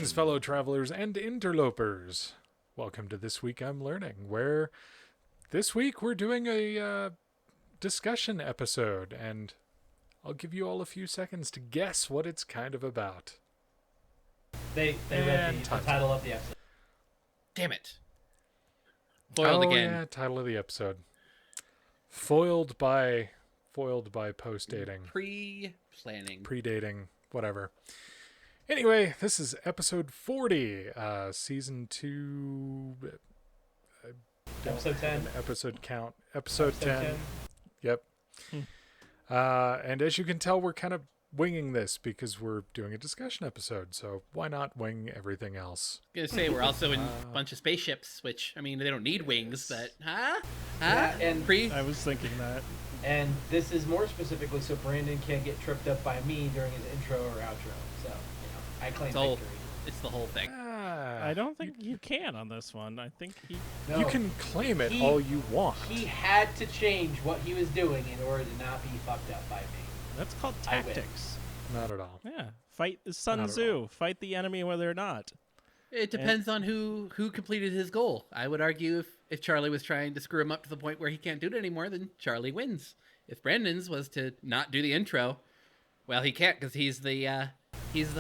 Greetings, fellow travelers and interlopers. Welcome to This Week I'm Learning, where this week we're doing a discussion episode, and I'll give you all a few seconds to guess what it's kind of about. They read the title of the episode. Damn it. Foiled again. Yeah, title of the episode. Foiled by post-dating. Pre-planning. Predating, whatever. Anyway, this is episode 40, season 2... Episode 10. Episode count. Episode 10. Yep. And as you can tell, we're kind of winging this because we're doing a discussion episode, so why not wing everything else? I was gonna say, we're also in a bunch of spaceships, which, I mean, they don't need wings, but... Yeah, and I was thinking that. And this is more specifically so Brandon can't get tripped up by me during his intro or outro. So, I claim victory. It's the whole thing. I don't think you can on this one. I think No, you can claim it all you want. He had to change what he was doing in order to not be fucked up by me. That's called tactics. Not at all. Yeah. Fight Sun Not at Tzu. Fight the enemy whether or not. It depends on who completed his goal. I would argue if Charlie was trying to screw him up to the point where he can't do it anymore, then Charlie wins. If Brandon's was to not do the intro, well, he can't because he's the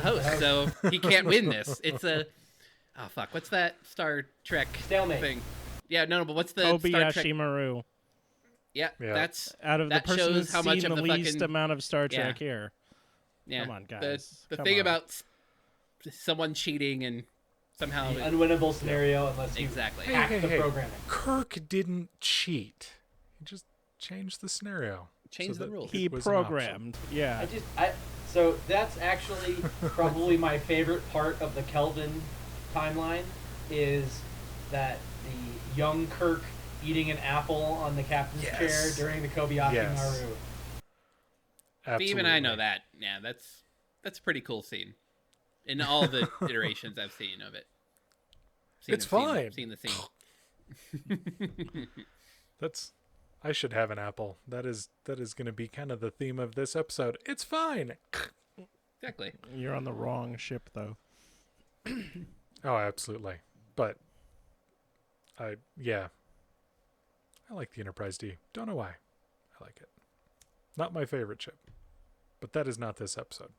host, so he can't win this. It's a... Oh, fuck. What's that Star Trek Stalemate thing? Yeah, no, but what's the Star Trek... Maru. Yeah, Yeah. that's... Out of that the person shows who's how much seen of the the least fucking... amount of Star Trek here. Yeah. Come on, guys. The Come thing on. about someone cheating and somehow... the unwinnable scenario unless you Exactly. hack the programming. Kirk didn't cheat. He just changed the scenario. Change the that rules. He it was an option. programmed. Yeah. So that's actually probably my favorite part of the Kelvin timeline is that the young Kirk eating an apple on the captain's chair during the Kobayashi Maru. Absolutely. Even I know that. Yeah, that's a pretty cool scene. In all the iterations I've seen of it. It's fine. Seen the scene. I should have an apple. That is going to be kind of the theme of this episode. It's fine. Exactly. You're on the wrong ship, though. Oh, absolutely. But I like the Enterprise D. Don't know why. I like it. Not my favorite ship. But that is not this episode.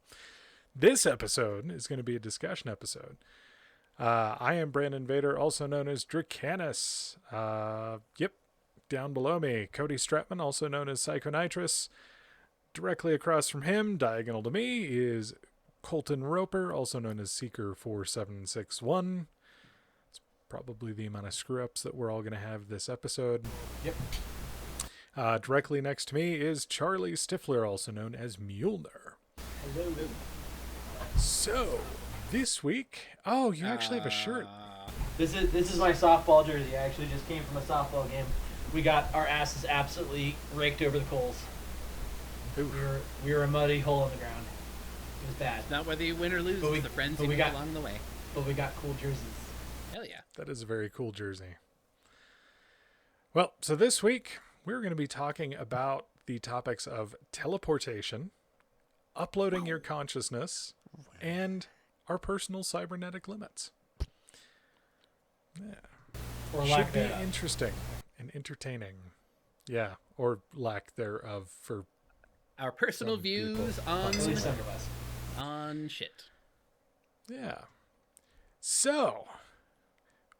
This episode is going to be a discussion episode. I am Brandon Vader, also known as Dracanis. Down below me, Cody Stratman, also known as Psychonitrous. Directly across from him, diagonal to me, is Colton Roper, also known as Seeker4761. It's probably the amount of screw-ups that we're all going to have this episode. Yep. Directly next to me is Charlie Stifler, also known as Mjolnir. Hello. So, this week... Oh, you actually have a shirt. This is my softball jersey. I actually just came from a softball game. We got our asses absolutely raked over the coals. We were a muddy hole in the ground. It was bad. It's not whether you win or lose, it's the friends you make along the way. But we got cool jerseys. Hell yeah. That is a very cool jersey. Well, so this week, we're going to be talking about the topics of teleportation, uploading your consciousness, and our personal cybernetic limits. Yeah. Or Should lack be thereof. interesting and entertaining. Yeah, or lack thereof for Our personal some views people. on At least some of us. shit. Yeah. So,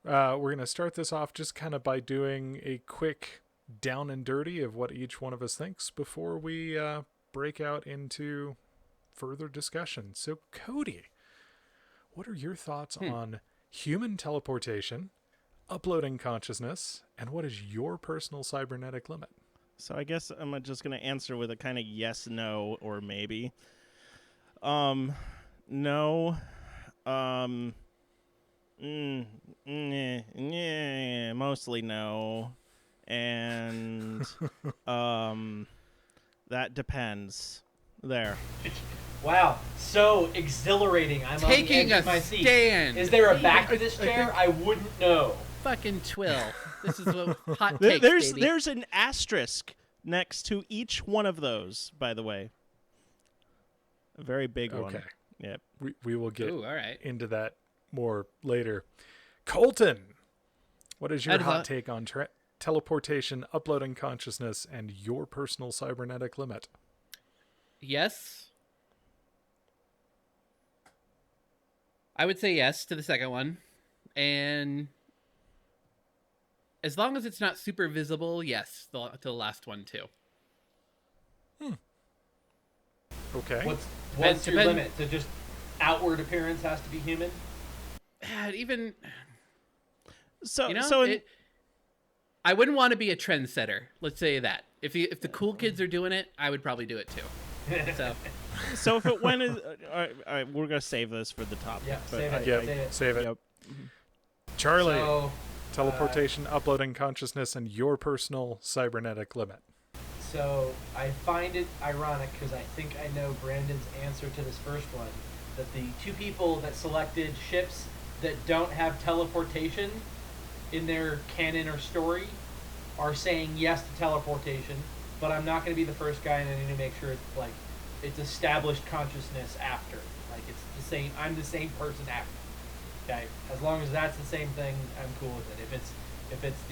we're going to start this off just kind of by doing a quick down and dirty of what each one of us thinks before we break out into further discussion. So, Cody, what are your thoughts on human teleportation, uploading consciousness, and what is your personal cybernetic limit? So I guess I'm just going to answer with a kind of yes, no, or maybe. No. Mostly no. And that depends. There. Wow, so exhilarating. I'm Taking on the edge a of my seat. stand. Is there a back to this chair? I wouldn't know. Fucking TWIL. This is what hot takes, baby. There's an asterisk next to each one of those, by the way. A very big one. Okay. Yep. We will get Ooh, all right. into that more later. Colton, what is your I'd hot thought- take on teleportation, uploading consciousness, and your personal cybernetic limit? Yes. I would say yes to the second one. And as long as it's not super visible, yes, to the last one too. Okay. What's your depend- limit? To just outward appearance has to be human? Even So you know, so in, I wouldn't want to be a trendsetter. Let's say that. If the cool kids are doing it, I would probably do it too. So so if it went, all right, we're gonna save this for the topic. Yeah, but save it. Yep. Save it. Save it. Yep. Charlie, So, teleportation, uploading consciousness, and your personal cybernetic limit. So I find it ironic because I think I know Brandon's answer to this first one, that the two people that selected ships that don't have teleportation in their canon or story are saying yes to teleportation, but I'm not going to be the first guy, and I need to make sure it's like it's established consciousness after, like it's the same. I'm the same person after. Okay, as long as that's the same thing, I'm cool with it. If it's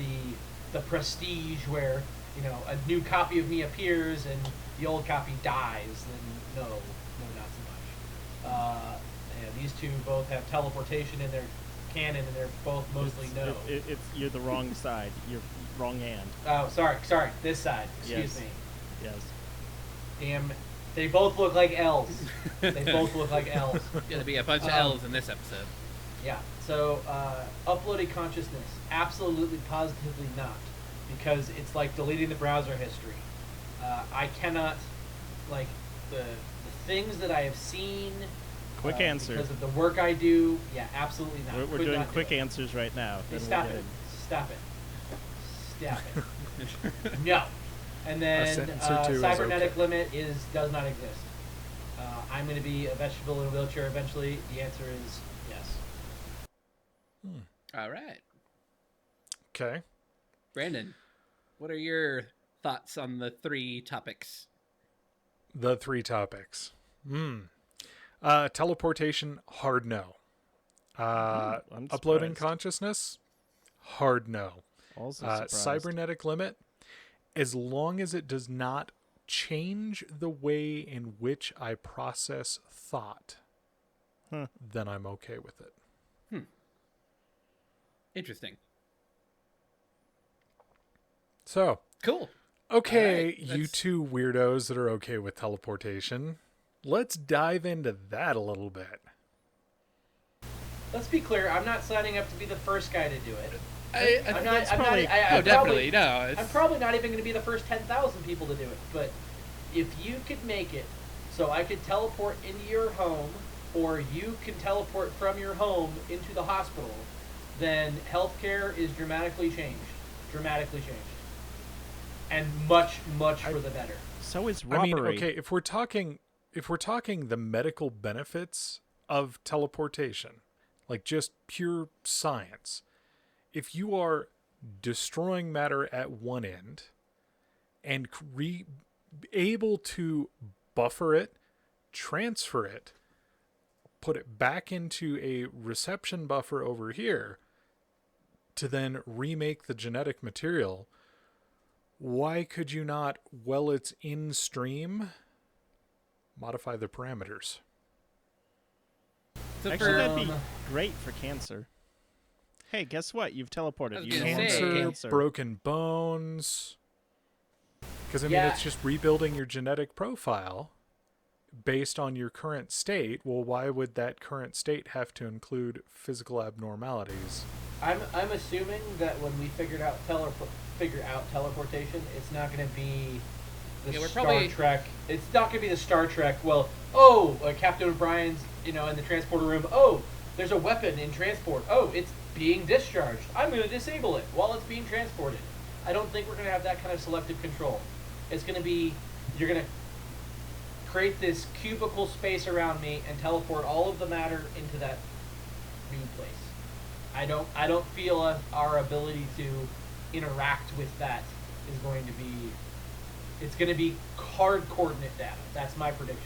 the prestige where, you know, a new copy of me appears and the old copy dies, then no, not so much. And these two both have teleportation in their canon, and they're both mostly no. It's you're the wrong side. You're wrong hand. Oh, sorry, this side. Excuse Yes. me. Yes. Damn, they both look like L's. They both look like L's. gonna be a bunch of L's in this episode. Yeah. So, uploaded consciousness, absolutely, positively not, because it's like deleting the browser history. I cannot, like, the things that I have seen. Quick answer. Because of the work I do. Yeah, absolutely not. We're Could doing not do quick it. answers right now. Hey, then stop we'll it. get Stop it. No. And then sentence or two is cybernetic okay. limit does not exist. I'm going to be a vegetable in a wheelchair eventually. The answer is yes. All right, Okay. Brandon, what are your thoughts on the 3 topics? The 3 topics. Teleportation, hard no. I'm Uploading surprised. consciousness, hard no. Also surprised. Cybernetic limit, as long as it does not change the way in which I process thought, then I'm okay with it. Interesting. So, Cool. okay, All right, you let's- two weirdos that are okay with teleportation, let's dive into that a little bit. Let's be clear. I'm not signing up to be the first guy to do it. I'm not. that's I'm probably- not. I, Oh, I'm definitely. Probably, No, it's, I'm probably not even going to be the first 10,000 people to do it. But if you could make it so I could teleport into your home, or you can teleport from your home into the hospital, then healthcare is dramatically changed. And much for the better. So is I robbery. mean, okay, if we're talking the medical benefits of teleportation, like just pure science, if you are destroying matter at one end and able to buffer it, transfer it, put it back into a reception buffer over here to then remake the genetic material, why could you not, while it's in stream, modify the parameters? so Actually, for- that'd be great for cancer. Hey, guess what? You've teleported. I was You gonna no longer say- have Cancer, cancer. broken bones. Because, I mean, Yeah. it's just rebuilding your genetic profile based on your current state. Well, why would that current state have to include physical abnormalities? I'm assuming that when we figure out teleportation, it's not going to be the Yeah, we're Star probably- Trek. It's not going to be the Star Trek. Well, Captain O'Brien's, in the transporter room. Oh, there's a weapon in transport. Oh, it's being discharged. I'm going to disable it while it's being transported. I don't think we're going to have that kind of selective control. It's going to be, you're going to create this cubicle space around me and teleport all of the matter into that new place. I don't feel our ability to interact with that is going to be. It's going to be hard coordinate data. That's my prediction.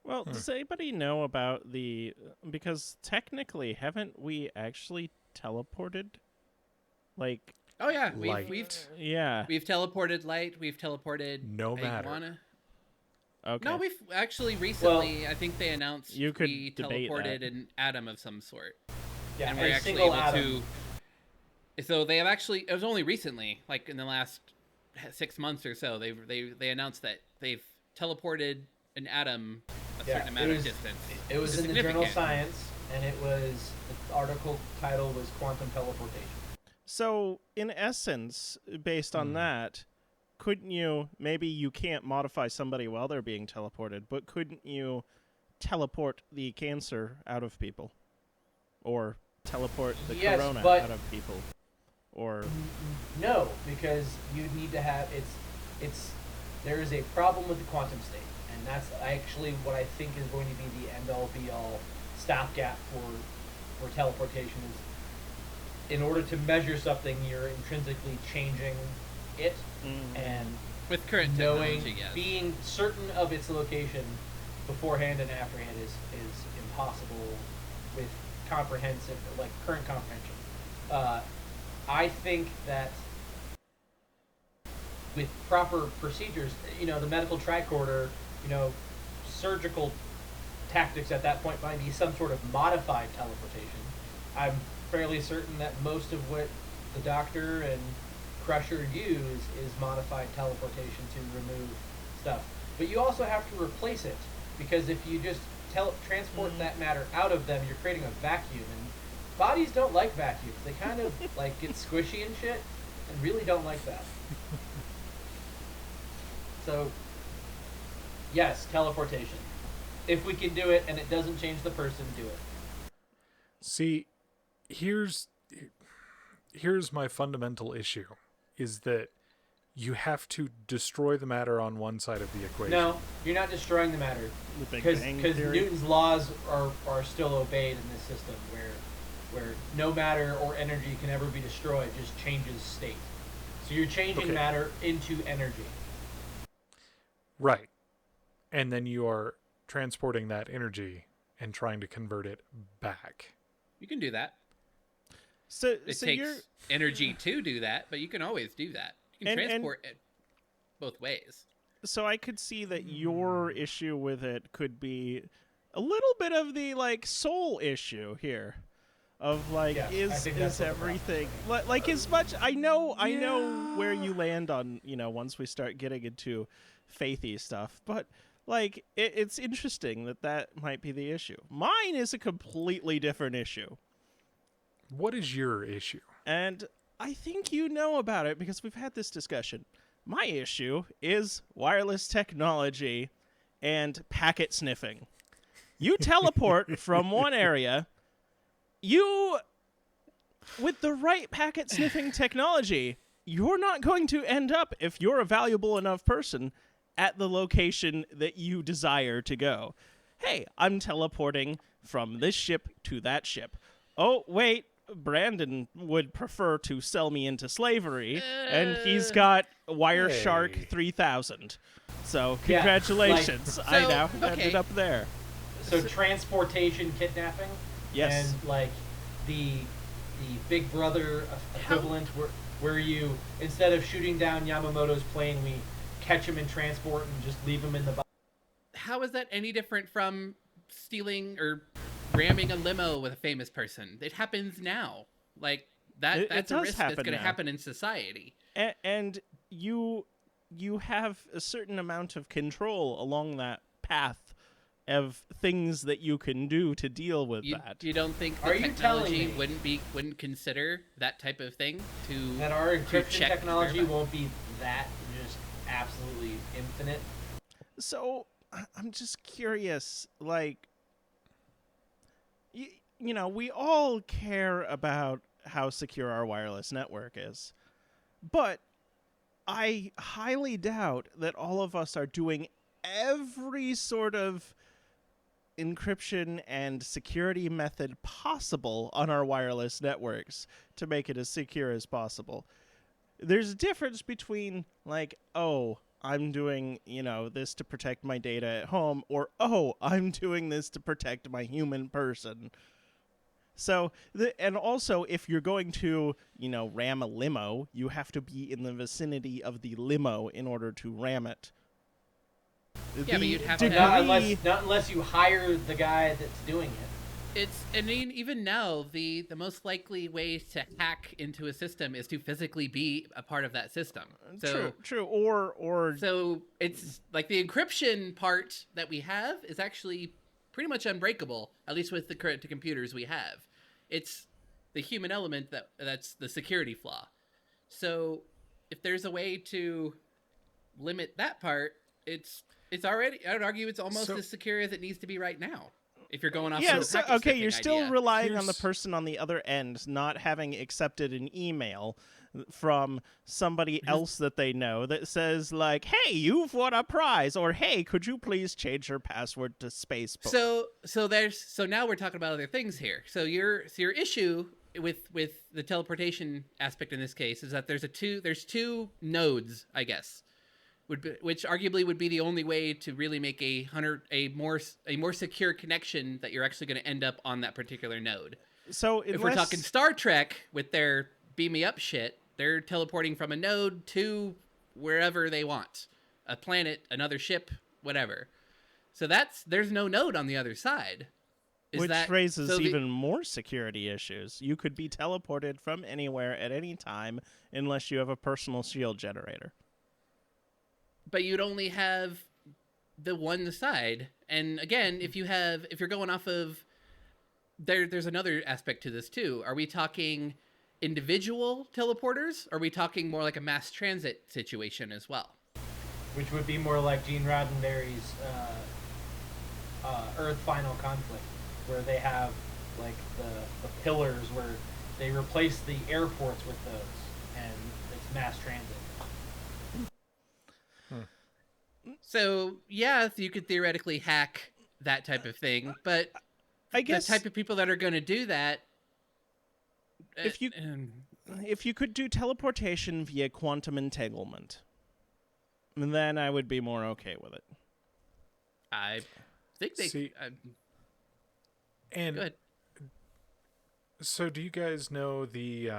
Well, does anybody know about because technically, haven't we actually teleported? Like, Oh yeah, Light. we've teleported light. We've teleported No matter. iguana. Okay. No, we've actually recently. I think they announced You could we debate teleported that. an atom of some sort, Yeah, and a we're actually single able atom. to. So they have actually. It was only recently, like in the last 6 months or so. They announced that they've teleported an atom a certain amount of distance. It was which in is the journal significant. Science, and the article title was Quantum Teleportation. So, in essence, based on that, couldn't you, maybe you can't modify somebody while they're being teleported, but couldn't you teleport the cancer out of people? Or teleport the Yes, corona but- out of people? Or, No, because you need to have there is a problem with the quantum state, and that's actually what I think is going to be the end all be all stopgap for teleportation. Is in order to measure something, you're intrinsically changing it, and With current knowing, technology, yes. being certain of its location beforehand and afterhand is impossible with current comprehension. I think that with proper procedures, the medical tricorder, surgical tactics at that point might be some sort of modified teleportation. I'm fairly certain that most of what the Doctor and Crusher use is modified teleportation to remove stuff. But you also have to replace it, because if you just transport that matter out of them, you're creating a vacuum, and bodies don't like vacuums. They kind of get squishy and shit, and really don't like that. So, yes, teleportation. If we can do it and it doesn't change the person, do it. See, here's my fundamental issue, is that you have to destroy the matter on one side of the equation. No, you're not destroying the matter. the Big Because Bang Theory? Newton's laws are still obeyed in this system, where no matter or energy can ever be destroyed, just changes state. So you're changing Okay. matter into energy. Right. And then you are transporting that energy and trying to convert it back. You can do that. So, It so takes you're... energy to do that, but you can always do that. You can And- transport it both ways. So I could see that your issue with it could be a little bit of the soul issue here, of Yes, I think that's is what the problem is everything for me. like as much I know where you land on once we start getting into faithy stuff, but it's interesting that might be the issue. Mine is a completely different issue, What is your issue? and I think you know about it because we've had this discussion. My issue is wireless technology and packet sniffing. You teleport from one area, with the right packet sniffing technology, you're not going to end up, if you're a valuable enough person, at the location that you desire to go. Hey, I'm teleporting from this ship to that ship. Oh, wait. Brandon would prefer to sell me into slavery, and he's got Wireshark Hey. 3000. So, Yeah, congratulations. I So, now okay. ended up there. So transportation kidnapping, Yes. and the Big Brother equivalent, where you, instead of shooting down Yamamoto's plane, we catch him in transport and just leave him in the box. How is that any different from stealing or ramming a limo with a famous person? It happens now. It That's a does risk that's happen going to now. happen in society. And you have a certain amount of control along that path of things that you can do to deal with that. You don't think Are the you telling technology me- wouldn't consider that type of thing to That our to encryption check technology verify? won't be that just absolutely infinite. So I'm just curious, we all care about how secure our wireless network is, but I highly doubt that all of us are doing every sort of encryption and security method possible on our wireless networks to make it as secure as possible. There's a difference between I'm doing, this to protect my data at home, or, oh, I'm doing this to protect my human person. So, and also, if you're going to, ram a limo, you have to be in the vicinity of the limo in order to ram it. Yeah, but you'd have to not unless you hire the guy that's doing it. I mean, even now, the most likely way to hack into a system is to physically be a part of that system. So, true. Or so it's like the encryption part that we have is actually pretty much unbreakable, at least with the current computers we have. It's the human element that's the security flaw. So if there's a way to limit that part, it's already, I would argue, it's almost as secure as it needs to be right now. If you're going off okay, you're still idea. relying on the person on the other end not having accepted an email from somebody else that they know that says, like, hey, you've won a prize, or hey, could you please change your password to Spacebook? So now we're talking about other things here. So your issue with the teleportation aspect in this case is that there's two nodes, I guess, which arguably would be the only way to really make a more secure connection that you're actually going to end up on that particular node. So if we're talking Star Trek with their beam me up shit, they're teleporting from a node to wherever they want, a planet, another ship, whatever. So there's no node on the other side. Which raises even more security issues. You could be teleported from anywhere at any time unless you have a personal shield generator. But you'd only have the one side. And again, if you're going off of there's another aspect to this too. Are we talking individual teleporters? Or are we talking more like a mass transit situation as well? Which would be more like Gene Roddenberry's Earth Final Conflict, where they have like the pillars where they replace the airports with those, and it's mass transit. So, yeah, you could theoretically hack that type of thing, but I guess the type of people that are going to do that... If you could do teleportation via quantum entanglement, then I would be more okay with it. I think they... See, go ahead. So do you guys know the,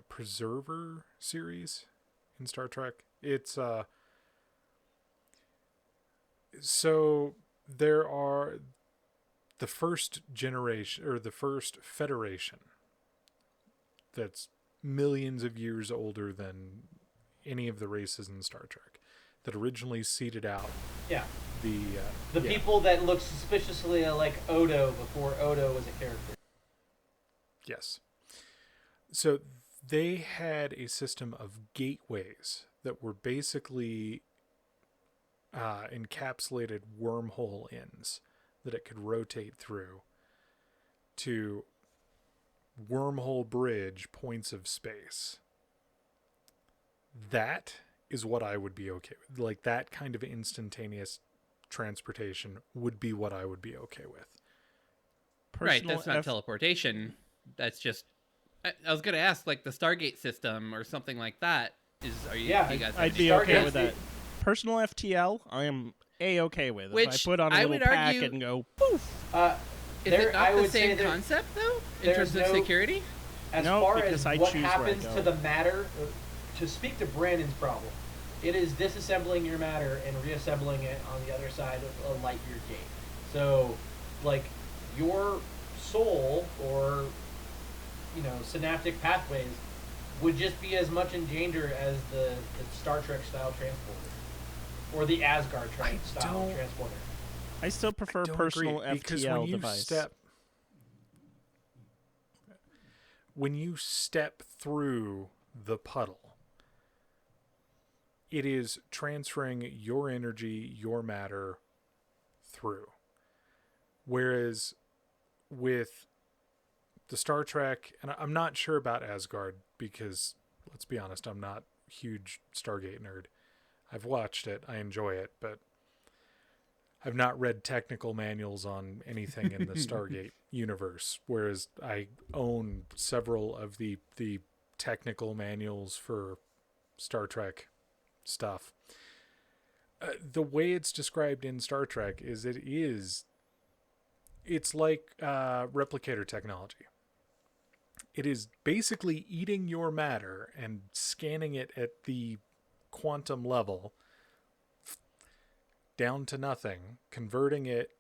Preserver series in Star Trek? It's, so there are the first generation, or the first Federation, that's millions of years older than any of the races in Star Trek, that originally seeded out. Yeah. The people that look suspiciously like Odo before Odo was a character. Yes. So they had a system of gateways that were basically encapsulated wormhole ends that it could rotate through to wormhole bridge points of space. That is what I would be okay with. Like, that kind of instantaneous transportation would be what I would be okay with. Right, that's not teleportation. That's just... I was going to ask, like, the Stargate system or something like that. I'd be okay with that. Personal FTL, I am A-okay with. If I put on a little pack and go, poof! Is it not the same concept, though, in terms of security? As far as what happens to the matter, to speak to Brandon's problem, it is disassembling your matter and reassembling it on the other side of a light year gate. So, like, your soul or, synaptic pathways would just be as much in danger as the Star Trek style transporter or the Asgard style transporter. I still prefer personal FTL device. When you step through the puddle, it is transferring your energy, your matter through. Whereas with the Star Trek, and I'm not sure about Asgard because, let's be honest, I'm not a huge Stargate nerd. I've watched it, I enjoy it, but I've not read technical manuals on anything in the Stargate universe, whereas I own several of the technical manuals for Star Trek stuff. the way it's described in Star Trek is it's like replicator technology. It is basically eating your matter and scanning it at the quantum level down to nothing, converting it,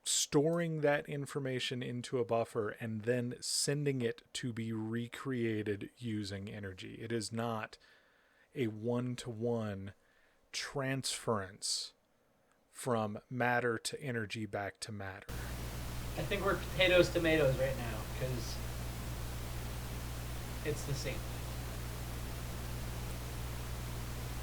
storing that information into a buffer, and then sending it to be recreated using energy. It is not a one-to-one transference from matter to energy back to matter. I think we're potatoes tomatoes right now because it's the same thing.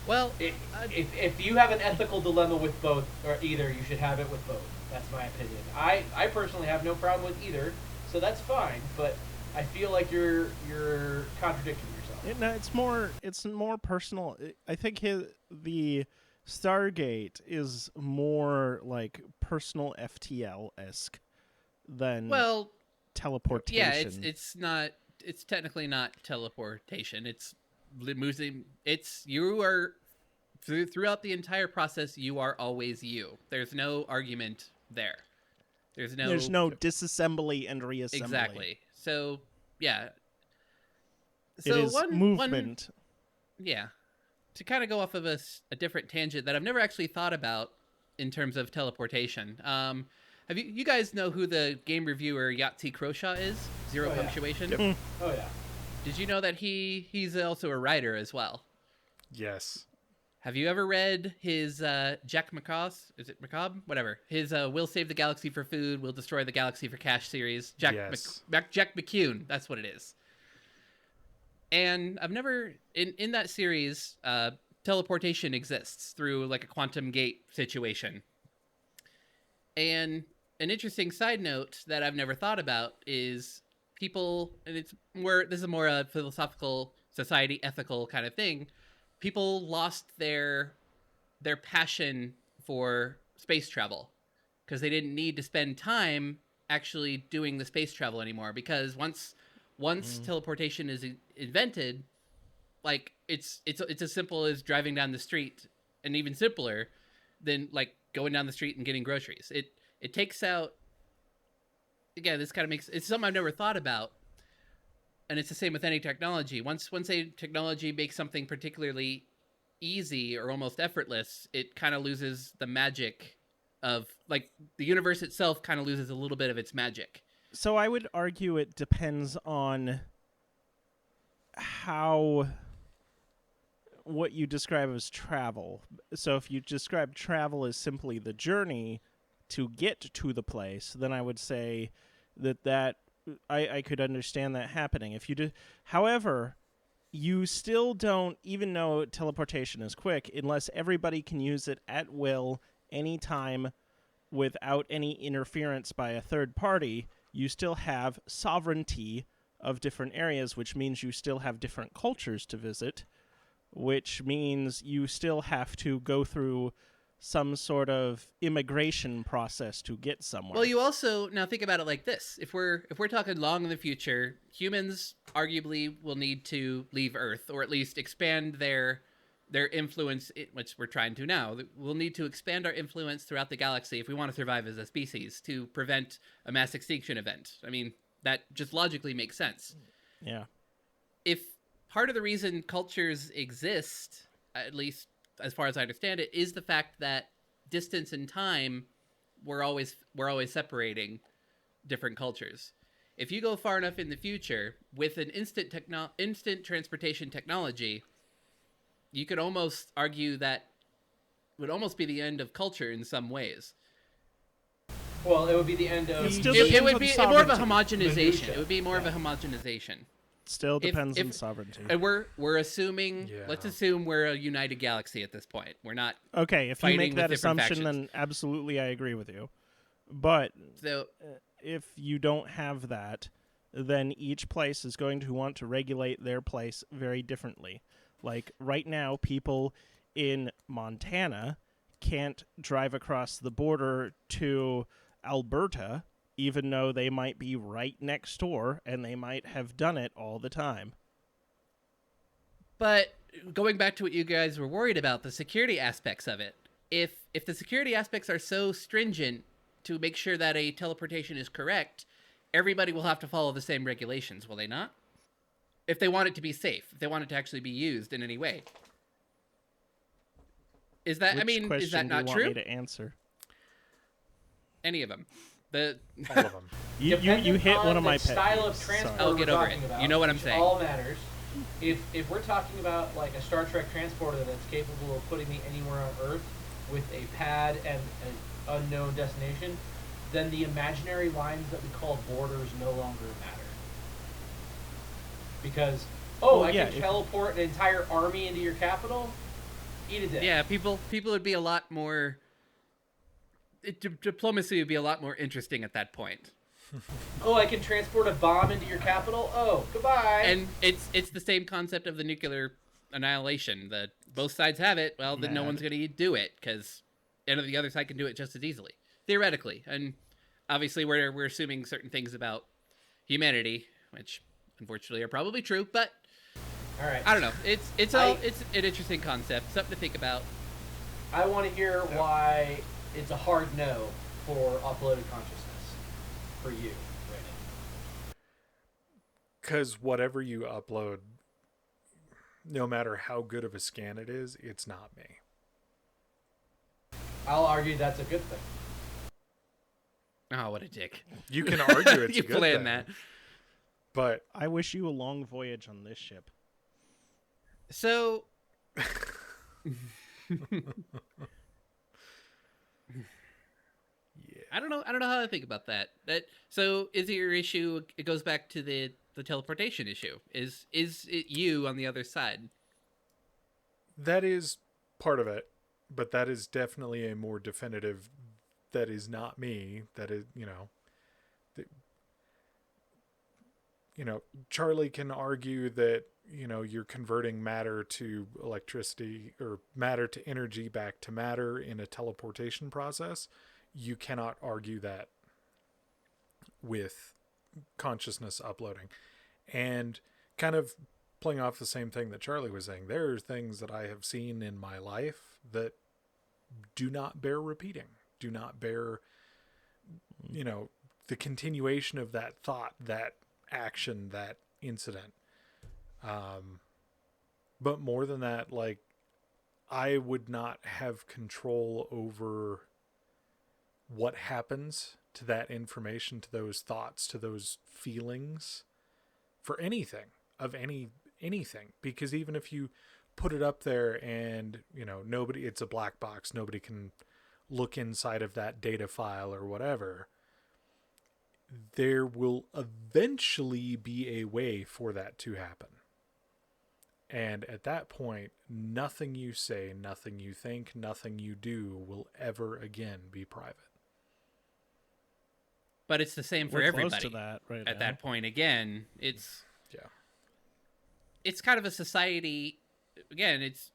Well, If you have an ethical dilemma with both or either, you should have it with both. That's my opinion. I personally have no problem with either, so that's fine. But I feel like you're contradicting yourself. No, it's more personal. I think the Stargate is more like personal FTL-esque than well, teleportation. yeah, it's not. It's technically not teleportation. It's losing. It's you are throughout the entire process. You are always you. There's no argument there. There's no disassembly and reassembly. exactly. So yeah. It is movement. Yeah. To kind of go off of a different tangent that I've never actually thought about in terms of teleportation. Have you guys know who the game reviewer Yahtzee Croshaw is? Zero Punctuation. Yep. Oh yeah. Did you know that he's also a writer as well? Yes. Have you ever read his Jack McCaw's? Is it McCabe? Whatever. His "We'll Save the Galaxy for Food, We'll Destroy the Galaxy for Cash" series. Jack McCune. That's what it is. And I've never in that series, teleportation exists through like a quantum gate situation. And an interesting side note that I've never thought about is people, and this is more a philosophical, society, ethical kind of thing. People lost their passion for space travel because they didn't need to spend time actually doing the space travel anymore. Because once teleportation is invented, like it's as simple as driving down the street, and even simpler than like going down the street and getting groceries. It takes out, again, this kind of it's something I've never thought about. And it's the same with any technology. Once a technology makes something particularly easy or almost effortless, it kind of loses the magic of, like, the universe itself kind of loses a little bit of its magic. So I would argue it depends on what you describe as travel. So if you describe travel as simply the journey to get to the place, then I would say that I could understand that happening. If you do, however, you still don't, even though teleportation is quick, unless everybody can use it at will, anytime, without any interference by a third party, you still have sovereignty of different areas, which means you still have different cultures to visit, which means you still have to go through some sort of immigration process to get somewhere. Well, you also, now think about it like this. If we're talking long in the future, humans arguably will need to leave Earth, or at least expand their influence, which we're trying to now. We'll need to expand our influence throughout the galaxy if we want to survive as a species to prevent a mass extinction event. I mean, that just logically makes sense. Yeah. If part of the reason cultures exist, at least as far as I understand it, is the fact that distance and time we're always separating different cultures. If you go far enough in the future with an instant transportation technology, you could almost argue that would almost be the end of culture in some ways. Well, it would be the end of. It would be more of a homogenization. Minutia. It would be more of a homogenization. Still depends on sovereignty. And we're assuming, let's assume we're a united galaxy at this point. We're not. Okay, if you make that assumption, factions. then absolutely I agree with you. But So, if you don't have that, then each place is going to want to regulate their place very differently. Like right now, people in Montana can't drive across the border to Alberta, even though they might be right next door and they might have done it all the time. but going back to what you guys were worried about, the security aspects of it, if the security aspects are so stringent to make sure that a teleportation is correct, everybody will have to follow the same regulations, will they not? If they want it to be safe, if they want it to actually be used in any way. Is that, Which I mean, question is that do you not want true? me to answer? Any of them. All of them. You Depending hit on one of the my pet style peeves. of transport Sorry. Oh, get we're over talking it. about, You know what I'm which saying. all matters. If we're talking about like a Star Trek transporter that's capable of putting me anywhere on Earth with a pad and an unknown destination, then the imaginary lines that we call borders no longer matter. Because Well, I yeah, can if- teleport an entire army into your capital. Eat a dick. Yeah, people would be a lot more. Diplomacy would be a lot more interesting at that point. I can transport a bomb into your capital. Oh, goodbye. And it's the same concept of the nuclear annihilation. That both sides have it. Well, then no Mad. one's going to do it because the other side can do it just as easily, theoretically. And obviously, we're assuming certain things about humanity, which unfortunately are probably true. But all right. I don't know. It's an interesting concept, something to think about. I want to hear why it's a hard no for uploaded consciousness for you, Brandon. Because whatever you upload, no matter how good of a scan it is, it's not me. I'll argue that's a good thing. Oh, what a dick! You can argue it's You a good planned thing, that. but I wish you a long voyage on this ship. So. yeah. I don't know how to think about that. So is it your issue? It goes back to the teleportation issue. Is it you on the other side? That is part of it, but that is definitely a more definitive. That is not me. That is, Charlie can argue that, you're converting matter to electricity or matter to energy back to matter in a teleportation process. You cannot argue that with consciousness uploading. And kind of playing off the same thing that Charlie was saying, there are things that I have seen in my life that do not bear repeating, do not bear, the continuation of that thought, that action, that incident. But more than that, like, I would not have control over what happens to that information, to those thoughts, to those feelings for anything of anything, because even if you put it up there and nobody, it's a black box, nobody can look inside of that data file or whatever, there will eventually be a way for that to happen. And at that point, nothing you say, nothing you think, nothing you do will ever again be private. But it's the same for We're everybody. close to that right At now. that point, again, it's Yeah. kind of a society. Again, it's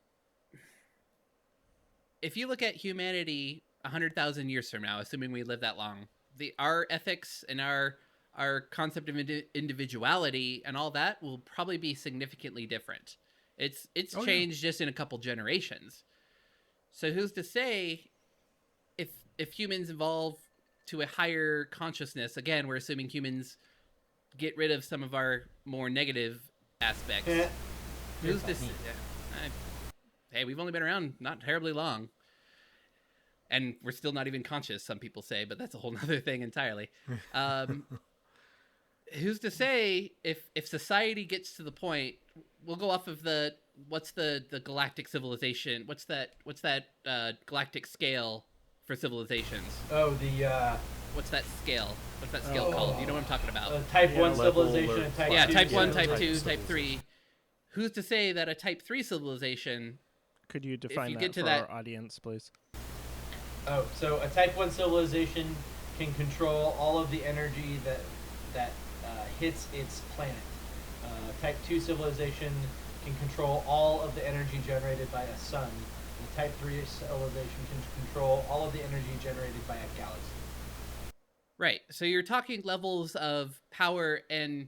if you look at humanity 100,000 years from now, assuming we live that long, our ethics and our concept of individuality and all that will probably be significantly different. It's changed just in a couple generations. So who's to say if humans evolve to a higher consciousness? Again, we're assuming humans get rid of some of our more negative aspects. Who's to say? Hey, we've only been around not terribly long. And we're still not even conscious, some people say, but that's a whole other thing entirely. Who's to say if society gets to the point, we'll go off of what's the galactic civilization? What's that galactic scale for civilizations? What's that scale? What's that scale called? You know what I'm talking about? Type 1 level civilization or- and type 2. Yeah, type 1, type 2, civilization. type 3. Who's to say that a type 3 civilization... Could you define you that get to for that- our audience, please? So a type 1 civilization can control all of the energy that hits its planet. Type 2 civilization can control all of the energy generated by a sun. And type 3 civilization can control all of the energy generated by a galaxy. Right. So you're talking levels of power and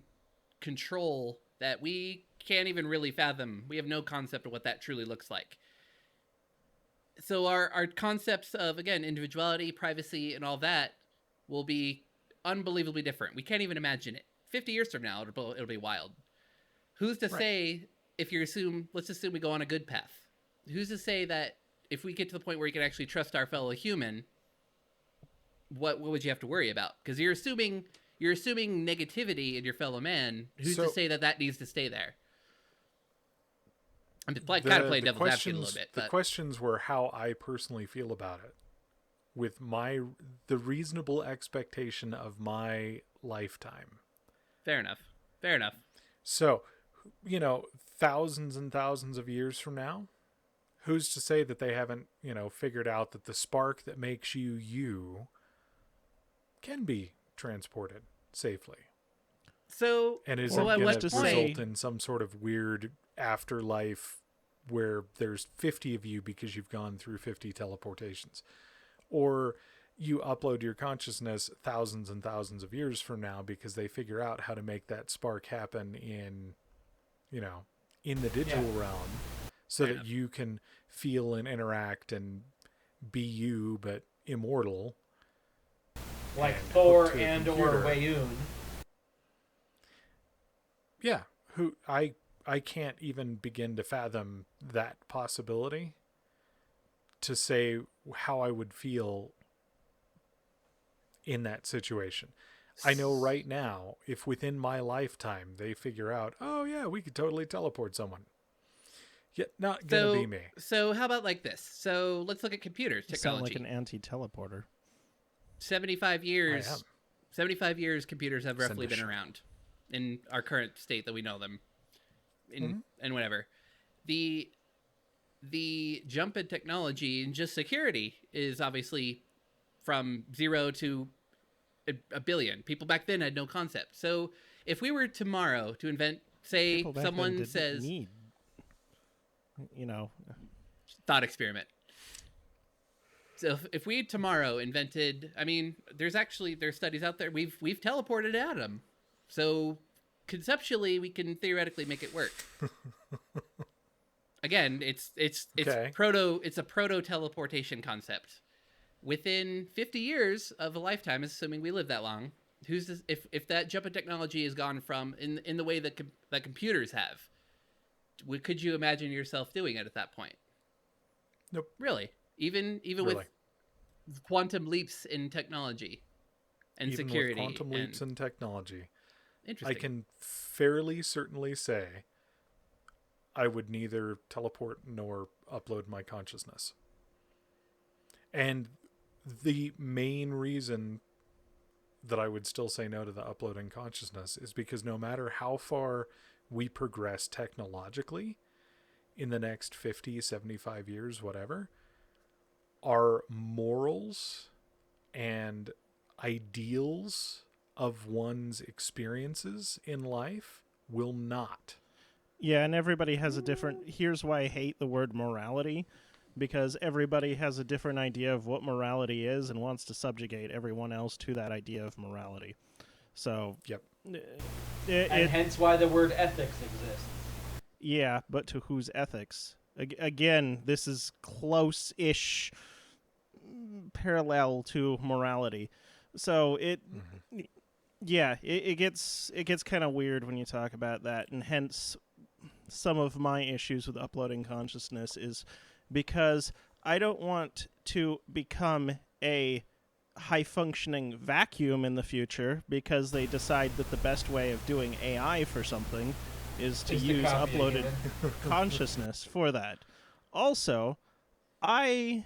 control that we can't even really fathom. We have no concept of what that truly looks like. So our concepts of, again, individuality, privacy, and all that will be unbelievably different. We can't even imagine it. 50 years from now, it'll be wild. Who's to say, if you assume, let's assume we go on a good path. Who's to say that if we get to the point where you can actually trust our fellow human, what would you have to worry about? Because you're assuming negativity in your fellow man. Who's to say that needs to stay there? I'm kind of playing devil's advocate a little bit. The questions were how I personally feel about it, with the reasonable expectation of my lifetime. Fair enough. So, thousands and thousands of years from now, who's to say that they haven't, figured out that the spark that makes you can be transported safely? So, and is well, it going to result in some sort of weird afterlife where there's 50 of you because you've gone through 50 teleportations? Or you upload your consciousness thousands and thousands of years from now because they figure out how to make that spark happen in the digital realm, so that you can feel and interact and be you, but immortal. Like Thor and or Wayun. Yeah, who I can't even begin to fathom that possibility, to say how I would feel in that situation. I know right now, if within my lifetime they figure out, oh yeah, we could totally teleport someone, yet not gonna be me. So how about like this? So let's look at computers, technology. You sound like an anti-teleporter. 75 years. 75 years computers have roughly been around in our current state that we know them in, and whatever. The jump in technology and just security is obviously from 0 to a billion. People back then had no concept. So if we were tomorrow to invent, say, someone says, thought experiment. So if we tomorrow invented, there's studies out there. We've teleported Adam. So conceptually, we can theoretically make it work. Again, it's a proto teleportation concept. Within 50 years of a lifetime, assuming we live that long, if that jump in technology has gone from in the way that computers have, could you imagine yourself doing it at that point? Nope. Really? Even with quantum leaps in technology and even security. With quantum leaps in technology. Interesting. I can fairly certainly say I would neither teleport nor upload my consciousness. And the main reason that I would still say no to the uploading consciousness is because no matter how far we progress technologically in the next 50, 75 years, whatever, our morals and ideals of one's experiences in life will not. Yeah, and everybody has a different... Here's why I hate the word morality, because everybody has a different idea of what morality is and wants to subjugate everyone else to that idea of morality. So... Yep. And hence why the word ethics exists. Yeah, but to whose ethics? Again, this is close-ish parallel to morality. So it... Mm-hmm. Yeah, it gets kind of weird when you talk about that, and hence some of my issues with uploading consciousness is because I don't want to become a high-functioning vacuum in the future because they decide that the best way of doing AI for something is to use uploaded consciousness for that. Also, I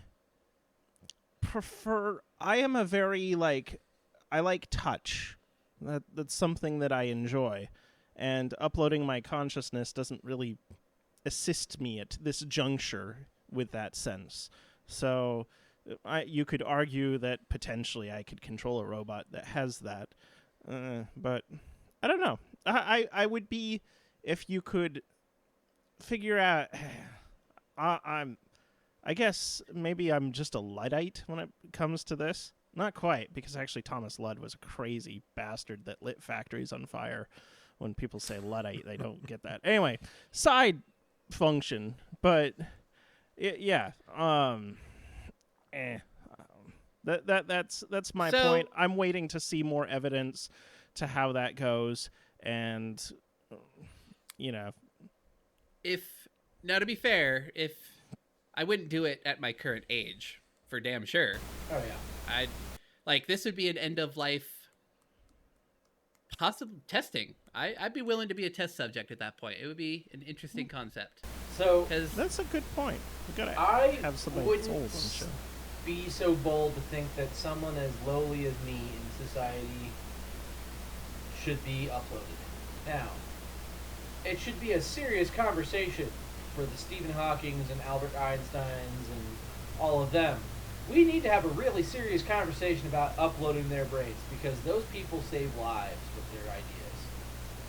am a very, I like touch. That's something that I enjoy. And uploading my consciousness doesn't really assist me at this juncture with that sense. So you could argue that potentially I could control a robot that has that. But I don't know. I would be, if you could figure out... I guess maybe I'm just a Luddite when it comes to this. Not quite, because actually Thomas Ludd was a crazy bastard that lit factories on fire. When people say Luddite, they don't get that. Anyway, side function, but Yeah. Eh. That's my So- point. I'm waiting to see more evidence to how that goes, and you know, Now, to be fair, if I wouldn't do it at my current age, for damn sure. Oh yeah. I'd like this would be an end of life possible testing. I'd be willing to be a test subject at that point. It would be an interesting concept So because that's a good point. We gotta I have somebody wouldn't old on the show. be so bold to think that someone as lowly as me in society should be uploaded. Now, it should be a serious conversation for the Stephen Hawkings and Albert Einsteins and all of them. We need to have a really serious conversation about uploading their brains because those people save lives with their ideas.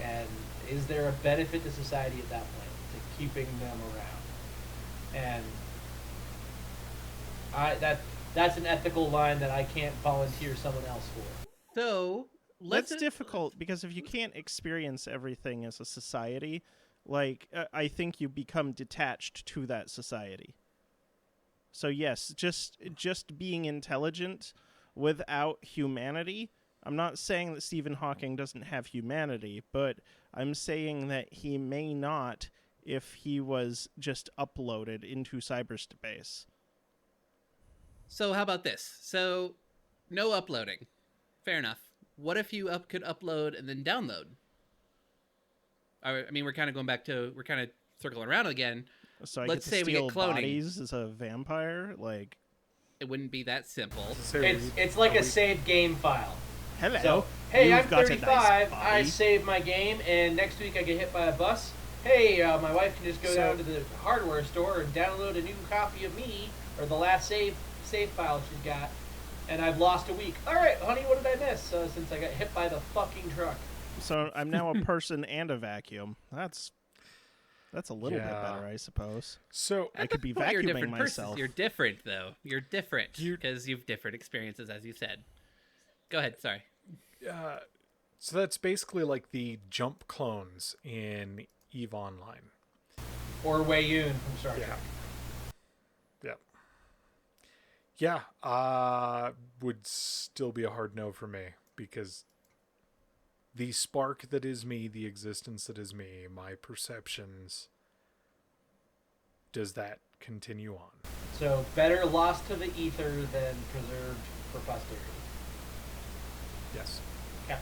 And is there a benefit to society at that point to keeping them around? And that's an ethical line that I can't volunteer someone else for. so That's difficult because if you can't experience everything as a society, like I think you become detached to that society. So yes, just being intelligent without humanity. I'm not saying that Stephen Hawking doesn't have humanity, but I'm saying that he may not if he was just uploaded into cyberspace. So how about this? So no uploading. Fair enough. What if you could upload and then download? I mean, we're kind of circling around again. So I Let's get say to we get steal cloning. bodies as a vampire? Like, It wouldn't be that simple. It's like a saved game file. hello. So, hey, you've I'm got a 35. nice I body. saved my game, and next week I get hit by a bus. Hey, my wife can just go down to the hardware store and download a new copy of me, or the last save file she's got, and I've lost a week. All right, honey, what did I miss since I got hit by the fucking truck? So I'm now a person and a vacuum. That's a little bit better, I suppose. So I could be Well, you're a vacuuming different myself. person. You're different, though. You're different You- because you've different experiences, as you said. Go ahead. Sorry. so that's basically like the jump clones in EVE Online. Or Wei Yun from Star Trek. Yep. Would still be a hard no for me because the spark that is me, the existence that is me, my perceptions, does that continue on? So better lost to the ether than preserved for posterity. Yes. Yeah.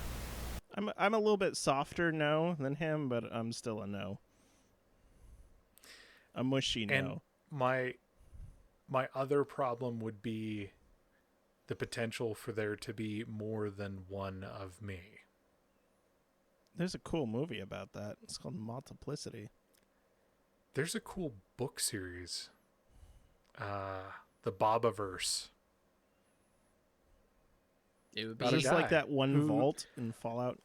I'm a little bit softer no than him, but I'm still a no. A mushy no. And my other problem would be the potential for there to be more than one of me. There's a cool movie about that. It's called Multiplicity. There's a cool book series. The Bobaverse. It would About be a Just guy like that one who- vault in Fallout.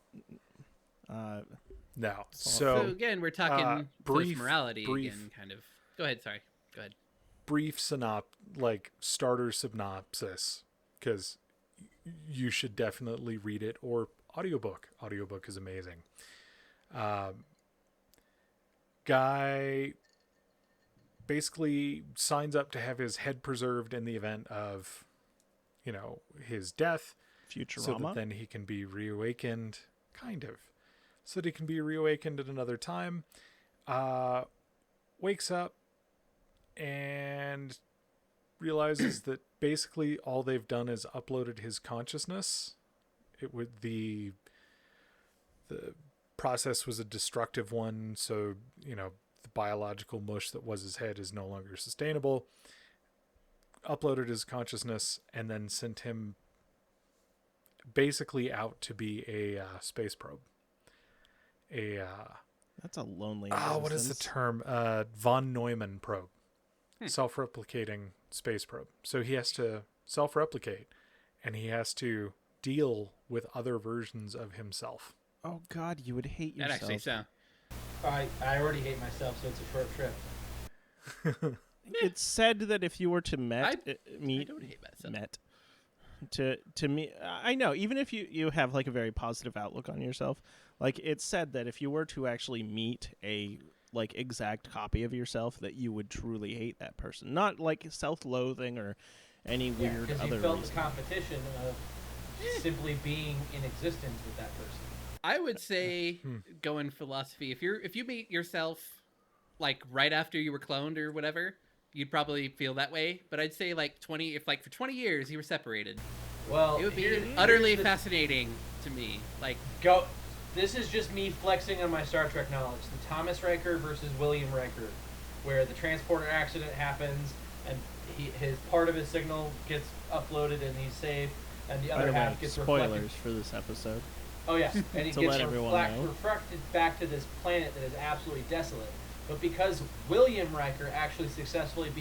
No. So So again, we're talking brief- morality brief- again, kind of. Go ahead. Sorry. Go ahead. brief starter synopsis, because you should definitely read it, or audiobook. Audiobook is amazing. Guy basically signs up to have his head preserved in the event of, his death, Futurama. so that then he can be reawakened, so that he can be reawakened at another time. Wakes up and realizes that basically all they've done is uploaded his consciousness. The process was a destructive one, so the biological mush that was his head is no longer sustainable. Uploaded his consciousness and then sent him basically out to be a space probe. That's a lonely. What is the existence. term? Von Neumann probe. Self-replicating space probe. So he has to self-replicate, and he has to deal with other versions of himself. Oh God, you would hate That yourself. actually sounds. I already hate myself, so it's a short trip. It's said that if you were to I meet don't hate myself. met to me, I know, even if you have like a very positive outlook on yourself, like it's said that if you were to actually meet a like exact copy of yourself that you would truly hate that person. Not like self-loathing or any weird because other you felt reason. the competition of simply being in existence with that person. I would say go in philosophy. If you meet yourself like right after you were cloned or whatever, you'd probably feel that way. But I'd say like 20, if like for 20 years you were separated, Well, it would be here's utterly the- fascinating to me. Like, Go. This is just me flexing on my Star Trek knowledge. The Thomas Riker versus William Riker, where the transporter accident happens and his part of his signal gets uploaded and he's saved, and the By other the way, half gets spoilers reflected. for this episode. Oh yeah, and he To gets let everyone know. refracted back to this planet that is absolutely desolate. But because William Riker actually successfully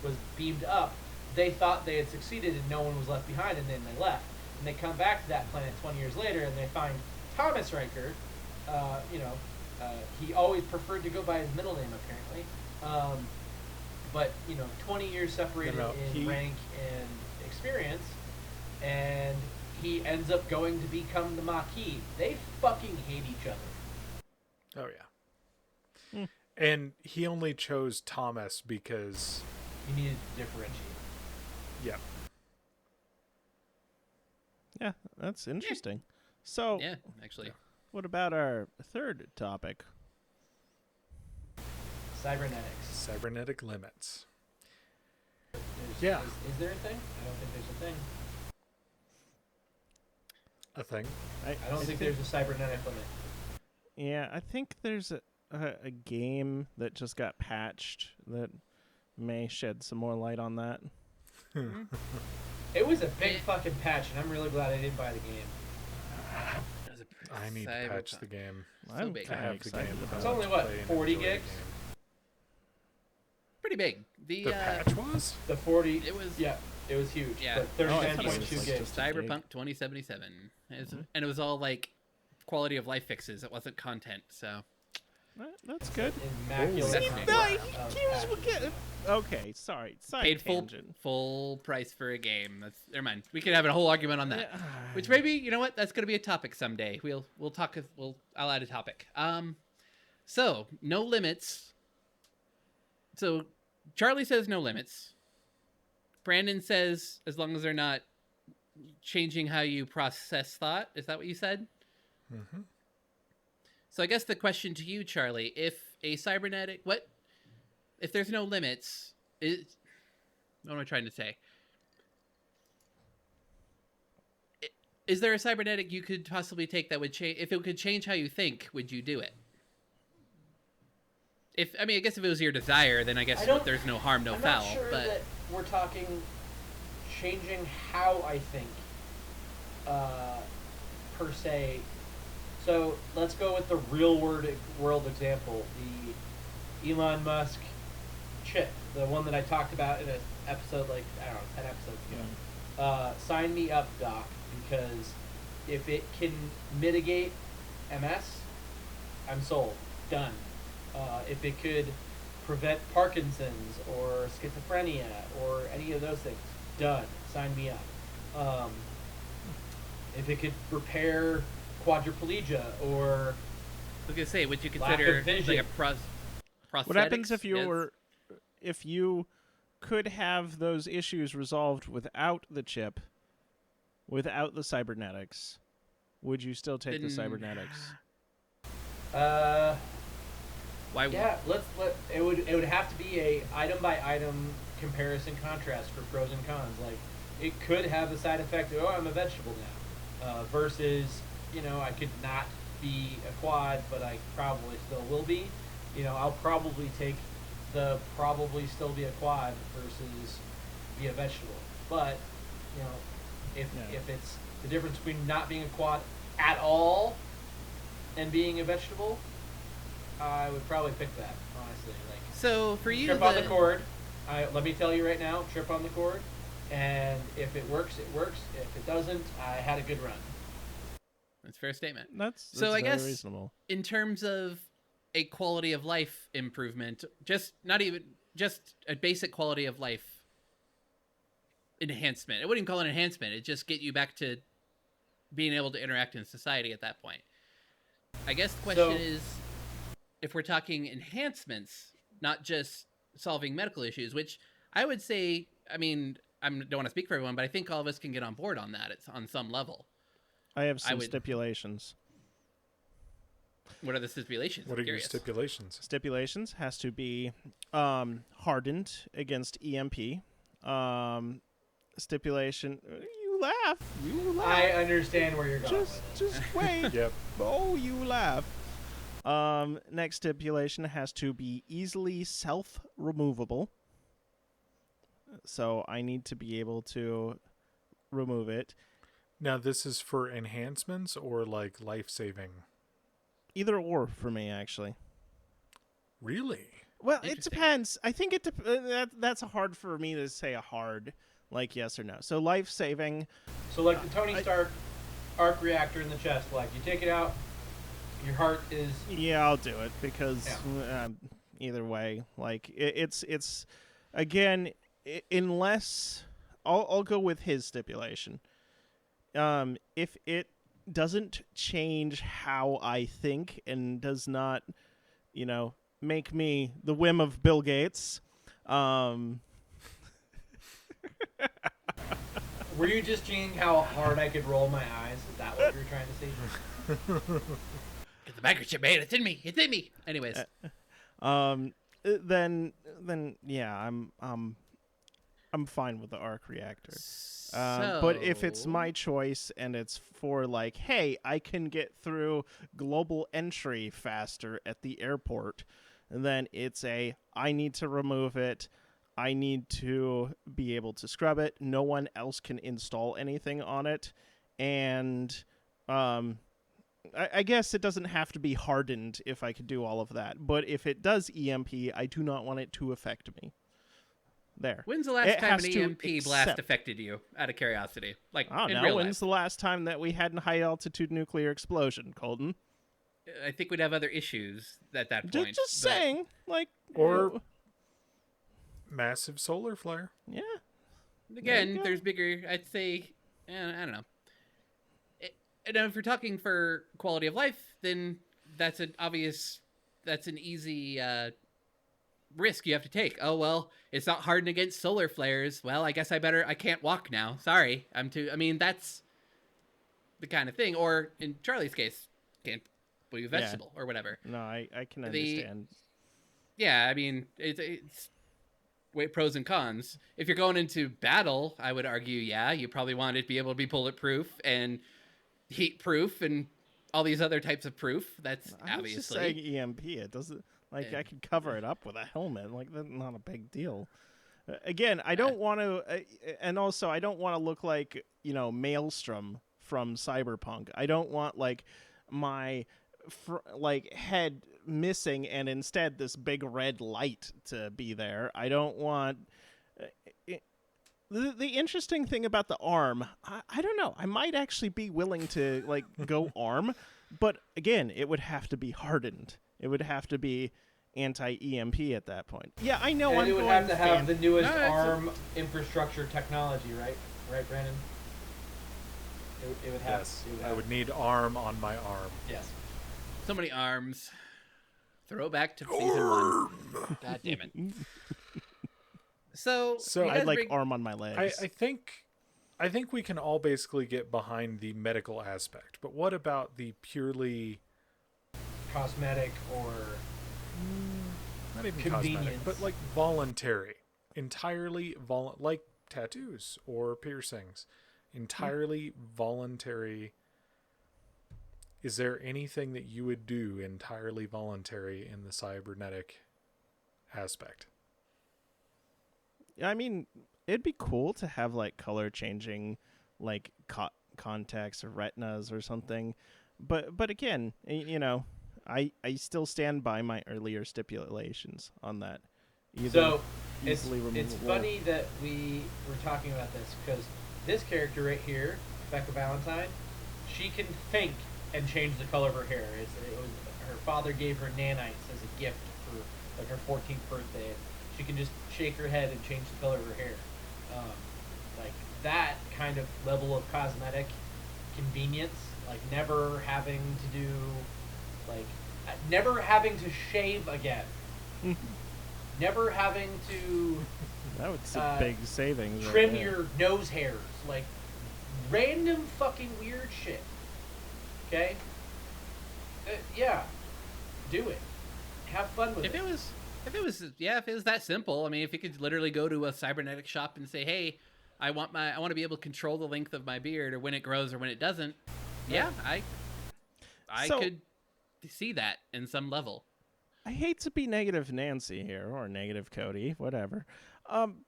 was beamed up, they thought they had succeeded and no one was left behind, and then they left. And they come back to that planet 20 years later, and they find Thomas Riker. He always preferred to go by his middle name apparently. But 20 years separated in rank and experience, and he ends up going to become the Maquis. They fucking hate each other. Oh yeah. And he only chose Thomas because You needed to differentiate. yeah. Yeah, that's interesting. So, yeah, actually. what about our third topic? Cybernetics. Cybernetic limits. Is there a thing? I don't think there's a thing. A thing. I don't think there's a cybernetic limit. Yeah, I think there's a game that just got patched that may shed some more light on that. It was a big fucking patch, and I'm really glad I didn't buy the game. I need to patch the game. I'm big. I kinda have the excited game. about It's it. only, what, Play and 40 enjoy the gigs? game. Pretty big. The patch was? The 40. It was- Yeah, it was huge. Yeah. But Oh, I thought it was 39.2 like gigs. just a gig. Cyberpunk 2077. And it was all like quality of life fixes. It wasn't content, so. That's good. Immaculate. See, amount no, of here's what patches. Okay, sorry. Side Paid tangent. full price for a game. That's never mind. We could have a whole argument on that. Which maybe, you know what, that's gonna be a topic someday. We'll talk. I'll add a topic. So no limits. So Charlie says no limits. Brandon says as long as they're not changing how you process thought. Is that what you said? Mm-hmm. So I guess the question to you, Charlie, if a cybernetic, if there's no limits, what am I trying to say? Is there a cybernetic you could possibly take that would change? If it could change how you think, would you do it? I guess if it was your desire, then I guess there's no harm, no I'm foul. not sure but that we're talking changing how I think, per se. So let's go with the real world example, the Elon Musk chip, the one that I talked about in an episode 10 episodes ago. Sign me up, Doc, because if it can mitigate MS, I'm sold. Done. If it could prevent Parkinson's or schizophrenia or any of those things, done. Sign me up. If it could repair quadriplegia or I was gonna say, would you lack consider of vision. like a prosthetics? What happens if as- if you could have those issues resolved without the chip, without the cybernetics? Would you still take the Then- cybernetics? Why? Yeah, it would have to be a item by item comparison contrast for pros and cons. Like, it could have the side effect of, I'm a vegetable now, versus, I could not be a quad, but I probably still will be. I'll probably take the probably still be a quad versus be a vegetable. But, if it's the difference between not being a quad at all and being a vegetable, I would probably pick that, honestly. Like, So for you, trip on the cord. Let me tell you right now, trip on the cord, and if it works, it works. If it doesn't, I had a good run. That's a fair statement. That's So I very guess reasonable. in terms of a quality of life improvement, just a basic quality of life enhancement. I wouldn't even call it enhancement. It just get you back to being able to interact in society at that point. I guess the question is, if we're talking enhancements, not just solving medical issues, which I would say, I mean, I don't want to speak for everyone, but I think all of us can get on board on that. It's on some level. I have some stipulations. What are the stipulations? What are your stipulations? Stipulations has to be hardened against EMP. Stipulation. You laugh. I understand where you're going. Just wait. Yep. Oh, you laugh. Next stipulation has to be easily self-removable. So I need to be able to remove it. Now, this is for enhancements or like life-saving? Either or for me, actually. Really? Well, it depends. I think that's hard for me to say a hard, like, yes or no. So life-saving. So like the Tony Stark arc reactor in the chest, like you take it out, your heart is... Yeah, I'll do it because either way, like it's again, unless I'll go with his stipulation. If it doesn't change how I think and does not, make me the whim of Bill Gates. Were you just seeing how hard I could roll my eyes? Is that what you were trying to see? Get the microchip, man. It's in me. It's in me. Anyways. Then yeah, I'm fine with the arc reactor. But if it's my choice and it's for like, hey, I can get through global entry faster at the airport, then it's I need to remove it. I need to be able to scrub it. No one else can install anything on it. And I guess it doesn't have to be hardened if I could do all of that. But if it does EMP, I do not want it to affect me. There. When's the last time an EMP blast affected you, out of curiosity? Like, I don't know. When's the last time that we had a high-altitude nuclear explosion, Colton? I think we'd have other issues at that point. Just saying. Like... Or massive solar flare. Yeah. Again, there's bigger... I'd say... I don't know. And if you're talking for quality of life, then that's an obvious... That's an easy... risk you have to take. Oh, well, it's not hardened against solar flares. Well, I guess I can't walk now. Sorry. That's the kind of thing. Or in Charlie's case, can't believe a vegetable or whatever. No, I can understand. It's pros and cons. If you're going into battle, I would argue, you probably want it to be able to be bulletproof and heat proof and all these other types of proof. That's I was obviously just saying EMP. It doesn't... Like, I could cover it up with a helmet. Like, that's not a big deal. Again, I don't want to... and also, I don't want to look like, Maelstrom from Cyberpunk. I don't want, like, my, head missing and instead this big red light to be there. I don't want... The interesting thing about the arm, I don't know. I might actually be willing to, like, go arm. But, again, it would have to be hardened. It would have to be anti-EMP at that point. Yeah, I know. And it would have to have the newest ARM infrastructure technology, right? Right, Brandon? It would have. Yes, I would need ARM on my arm. Yes. So many arms. Throwback to season 1. God damn it. So I'd like arm on my legs. I think we can all basically get behind the medical aspect, but what about the purely cosmetic or not even convenience, cosmetic, but like voluntary, entirely like tattoos or piercings, entirely voluntary. Is there anything that you would do entirely voluntary in the cybernetic aspect? I mean, it'd be cool to have like color changing, like contacts or retinas or something, but again, I still stand by my earlier stipulations on that. So it's funny that we were talking about this because this character right here, Becca Valentine, she can think and change the color of her hair. Her father gave her nanites as a gift for like her 14th birthday. She can just shake her head and change the color of her hair. Like that kind of level of cosmetic convenience, like never having to do like never having to shave again, never having to That would be big savings. right trim there. your nose hairs, like random fucking weird shit. Okay? Yeah, do it. Have fun with If it. it was that simple. I mean, if you could literally go to a cybernetic shop and say, "Hey, I want to be able to control the length of my beard, or when it grows, or when it doesn't." Yeah, I So- could see that in some level. I hate to be negative Nancy here, or negative Cody, whatever.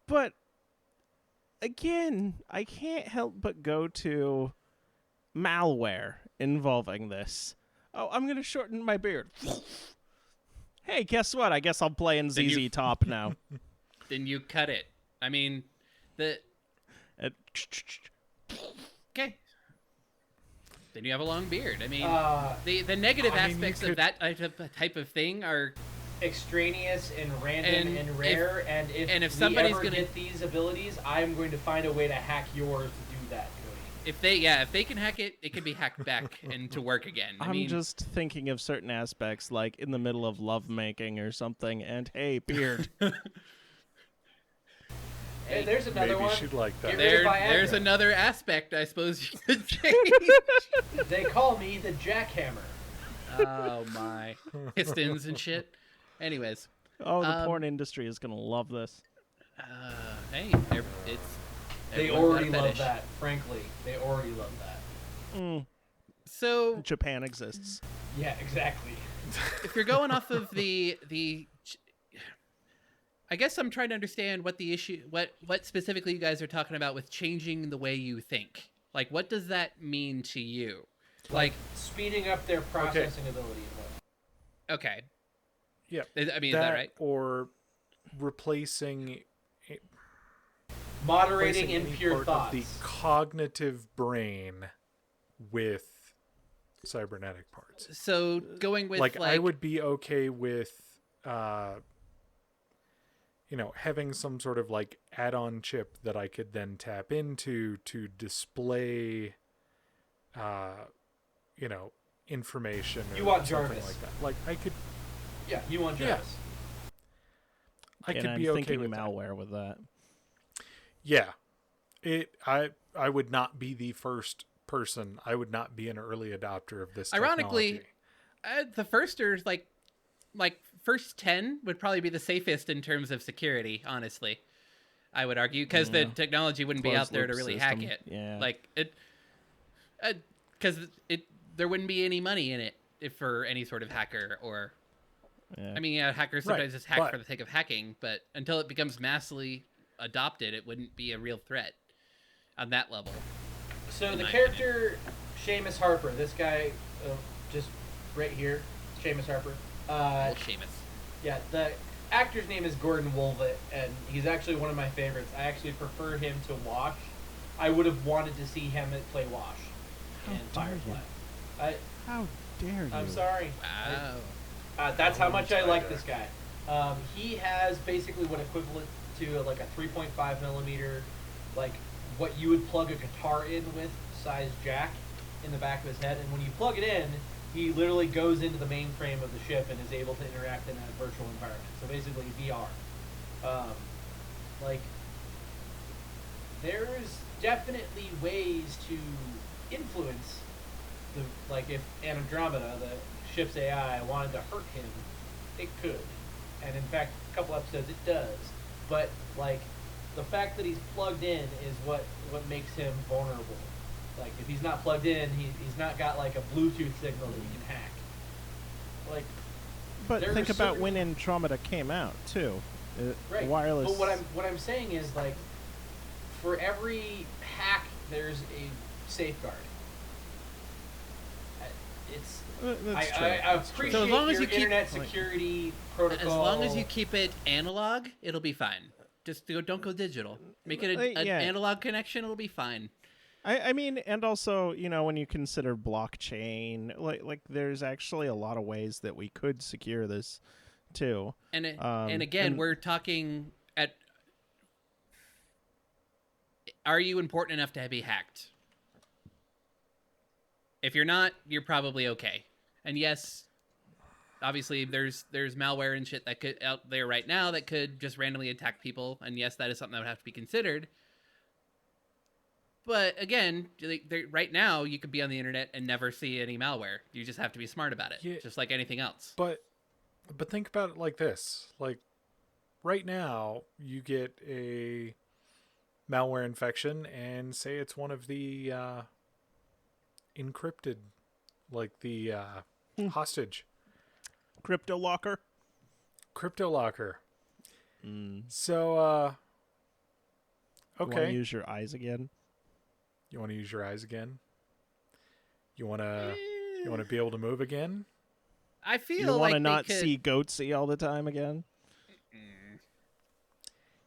But again, I can't help but go to malware involving this. Oh, I'm gonna shorten my beard. Hey, guess what? I guess I'm playing Then ZZ you- Top now. Then you cut it. I mean, the Uh, okay. Then you have a long beard. I mean, Uh, the negative I mean, you aspects could- of that type of thing are extraneous and random And and if- rare, and if somebody's we ever gonna- get these abilities, I'm going to find a way to hack yours to do that, Cody. if they can hack it, it can be hacked back and to work again. I I'm mean, just thinking of certain aspects, like in the middle of lovemaking or something, and hey, beard. Hey, there's another Maybe one. she'd like that. Get rid of there's Viagra. another aspect I suppose you could change. They call me the jackhammer. Oh my, pistons and shit. Anyways, Oh, the Um, porn industry is gonna love this. hey, it's They everyone's got a already love fetish. that. Frankly, they already love that. So Japan exists. Yeah, exactly. if you're going off of the I guess I'm trying to understand what the issue what specifically you guys are talking about with changing the way you think. Like, what does that mean to you? Like, Speeding up their processing ability. okay, Yeah. I mean, is that right? Or replacing Moderating any impure part thoughts. of the cognitive brain with cybernetic parts. So going with Like, I would be okay with having some sort of like add-on chip that I could then tap into to display information You or want something Jarvis. like that. Like, I could Yeah, you want Yeah. Jarvis. could I'm be okay thinking with that. malware with that. Yeah. I would not be the first person. I would not be an early adopter of this Ironically, technology. the first are like first 10 would probably be the safest in terms of security, honestly. I would argue, because the technology wouldn't be out Closed there to loop really hack system. it. Yeah. Like it, because there wouldn't be any money in it if for any sort of hacker or. Yeah. I mean, yeah, hackers Right, sometimes just hack but- for the sake of hacking, but until it becomes massively adopted, it wouldn't be a real threat on that level. So In the my character Seamus Harper, this guy, just right here, Seamus Harper. Old Seamus. Yeah, the actor's name is Gordon Wolvett, and he's actually one of my favorites. I actually prefer him to Wash. I would have wanted to see him play Wash How in dare you. Firefly. How dare you? I'm sorry. Wow. That's how much I like Spider. this guy. He has basically what equivalent to like a 3.5 millimeter, like what you would plug a guitar in with, size jack in the back of his head. And when you plug it in, he literally goes into the mainframe of the ship and is able to interact in that virtual environment. So basically VR. Like, there's definitely ways to influence the, like if Andromeda, the ship's AI, wanted to hurt him, it could. And in fact, a couple episodes it does. But like the fact that he's plugged in is what makes him vulnerable. Like if he's not plugged in, he's not got like a Bluetooth signal that he can hack. Like But there think are about certain- when Andromeda came out too. right. Wireless. But what I'm saying is like for every hack there's a safeguard. It's That's true. I appreciate So as long as your you keep- internet security protocol. As long as you keep it analog, it'll be fine. Just don't go digital. Make it an Yeah. analog connection. It'll be fine. I mean, and also, when you consider blockchain, like there's actually a lot of ways that we could secure this, too. And and again, and- we're talking at. Are you important enough to be hacked? If you're not, you're probably okay. And yes, obviously there's malware and shit that could out there right now that could just randomly attack people, and yes, that is something that would have to be considered. But again, right now you could be on the internet and never see any malware. You just have to be smart about it, Yeah. just like anything else. But think about it like this. Like right now you get a malware infection and say it's one of the encrypted, like the hostage. Crypto locker. Crypto locker. Mm. So You want okay. to use your eyes again? You want to use your eyes again? You want to be able to move again? I feel You want like to not they could... see Goatsy all the time again?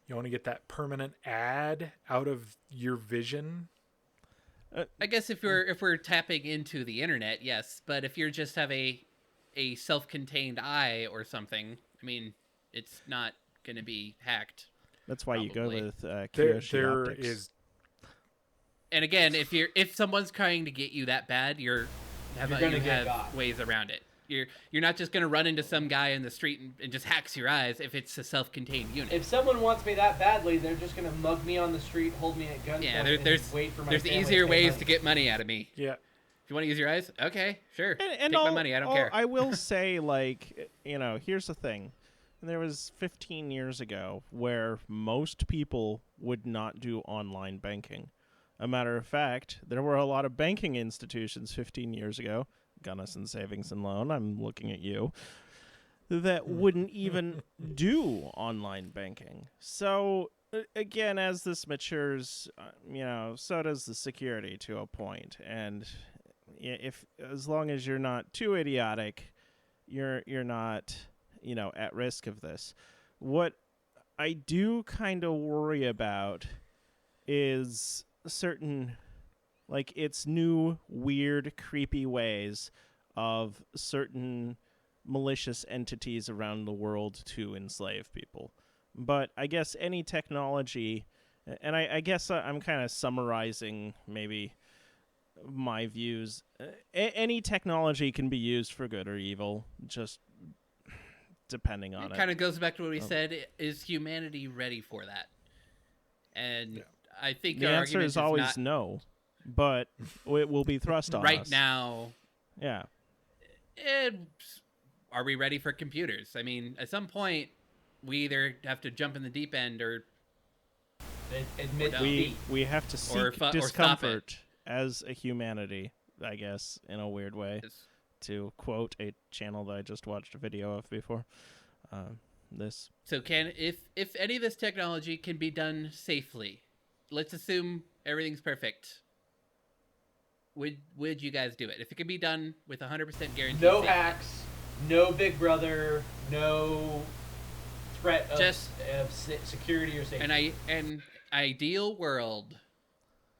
You want to get that permanent ad out of your vision? I guess if we're tapping into the internet, yes. But if you just have a self-contained eye or something, I mean, it's not going to be hacked. That's why you go Probably. with There Kyoshi Optics. is. And again, if someone's trying to get you that bad, you gonna get have got. ways around it. You're not just going to run into some guy in the street and just hacks your eyes if it's a self-contained unit. If someone wants me that badly, they're just gonna mug me on the street, hold me at gunpoint, Yeah, and there's wait for my there's family easier to pay ways money. to get money out of me. Yeah. If you want to use your eyes, okay, sure. And Take my money. I don't care. I will say, like, here's the thing. There was 15 years ago where most people would not do online banking. A matter of fact, there were a lot of banking institutions 15 years ago, Gunnison Savings and Loan, I'm looking at you, that wouldn't even do online banking. So, again, as this matures, so does the security to a point. And if as long as you're not too idiotic, you're not, at risk of this. What I do kind of worry about is certain, like, it's new, weird, creepy ways of certain malicious entities around the world to enslave people. But I guess any technology, and I guess I'm kind of summarizing maybe my views. Any technology can be used for good or evil, just depending on It it. kind of goes back to what we said. Is humanity ready for that? And Yeah. I think The our answer argument is always not, no, but it will be thrust on right us. now. Yeah. Are we ready for computers? I mean, at some point, we either have to jump in the deep end or Admit No. defeat. We have to seek Or stop it. discomfort as a humanity, I guess, in a weird way, just- to quote a channel that I just watched a video of before. This So if any of this technology can be done safely, let's assume everything's perfect. Would you guys do it? If it can be done with 100% guarantee? No safety? hacks, no Big Brother, no threat of, Just- security or safety. An ideal world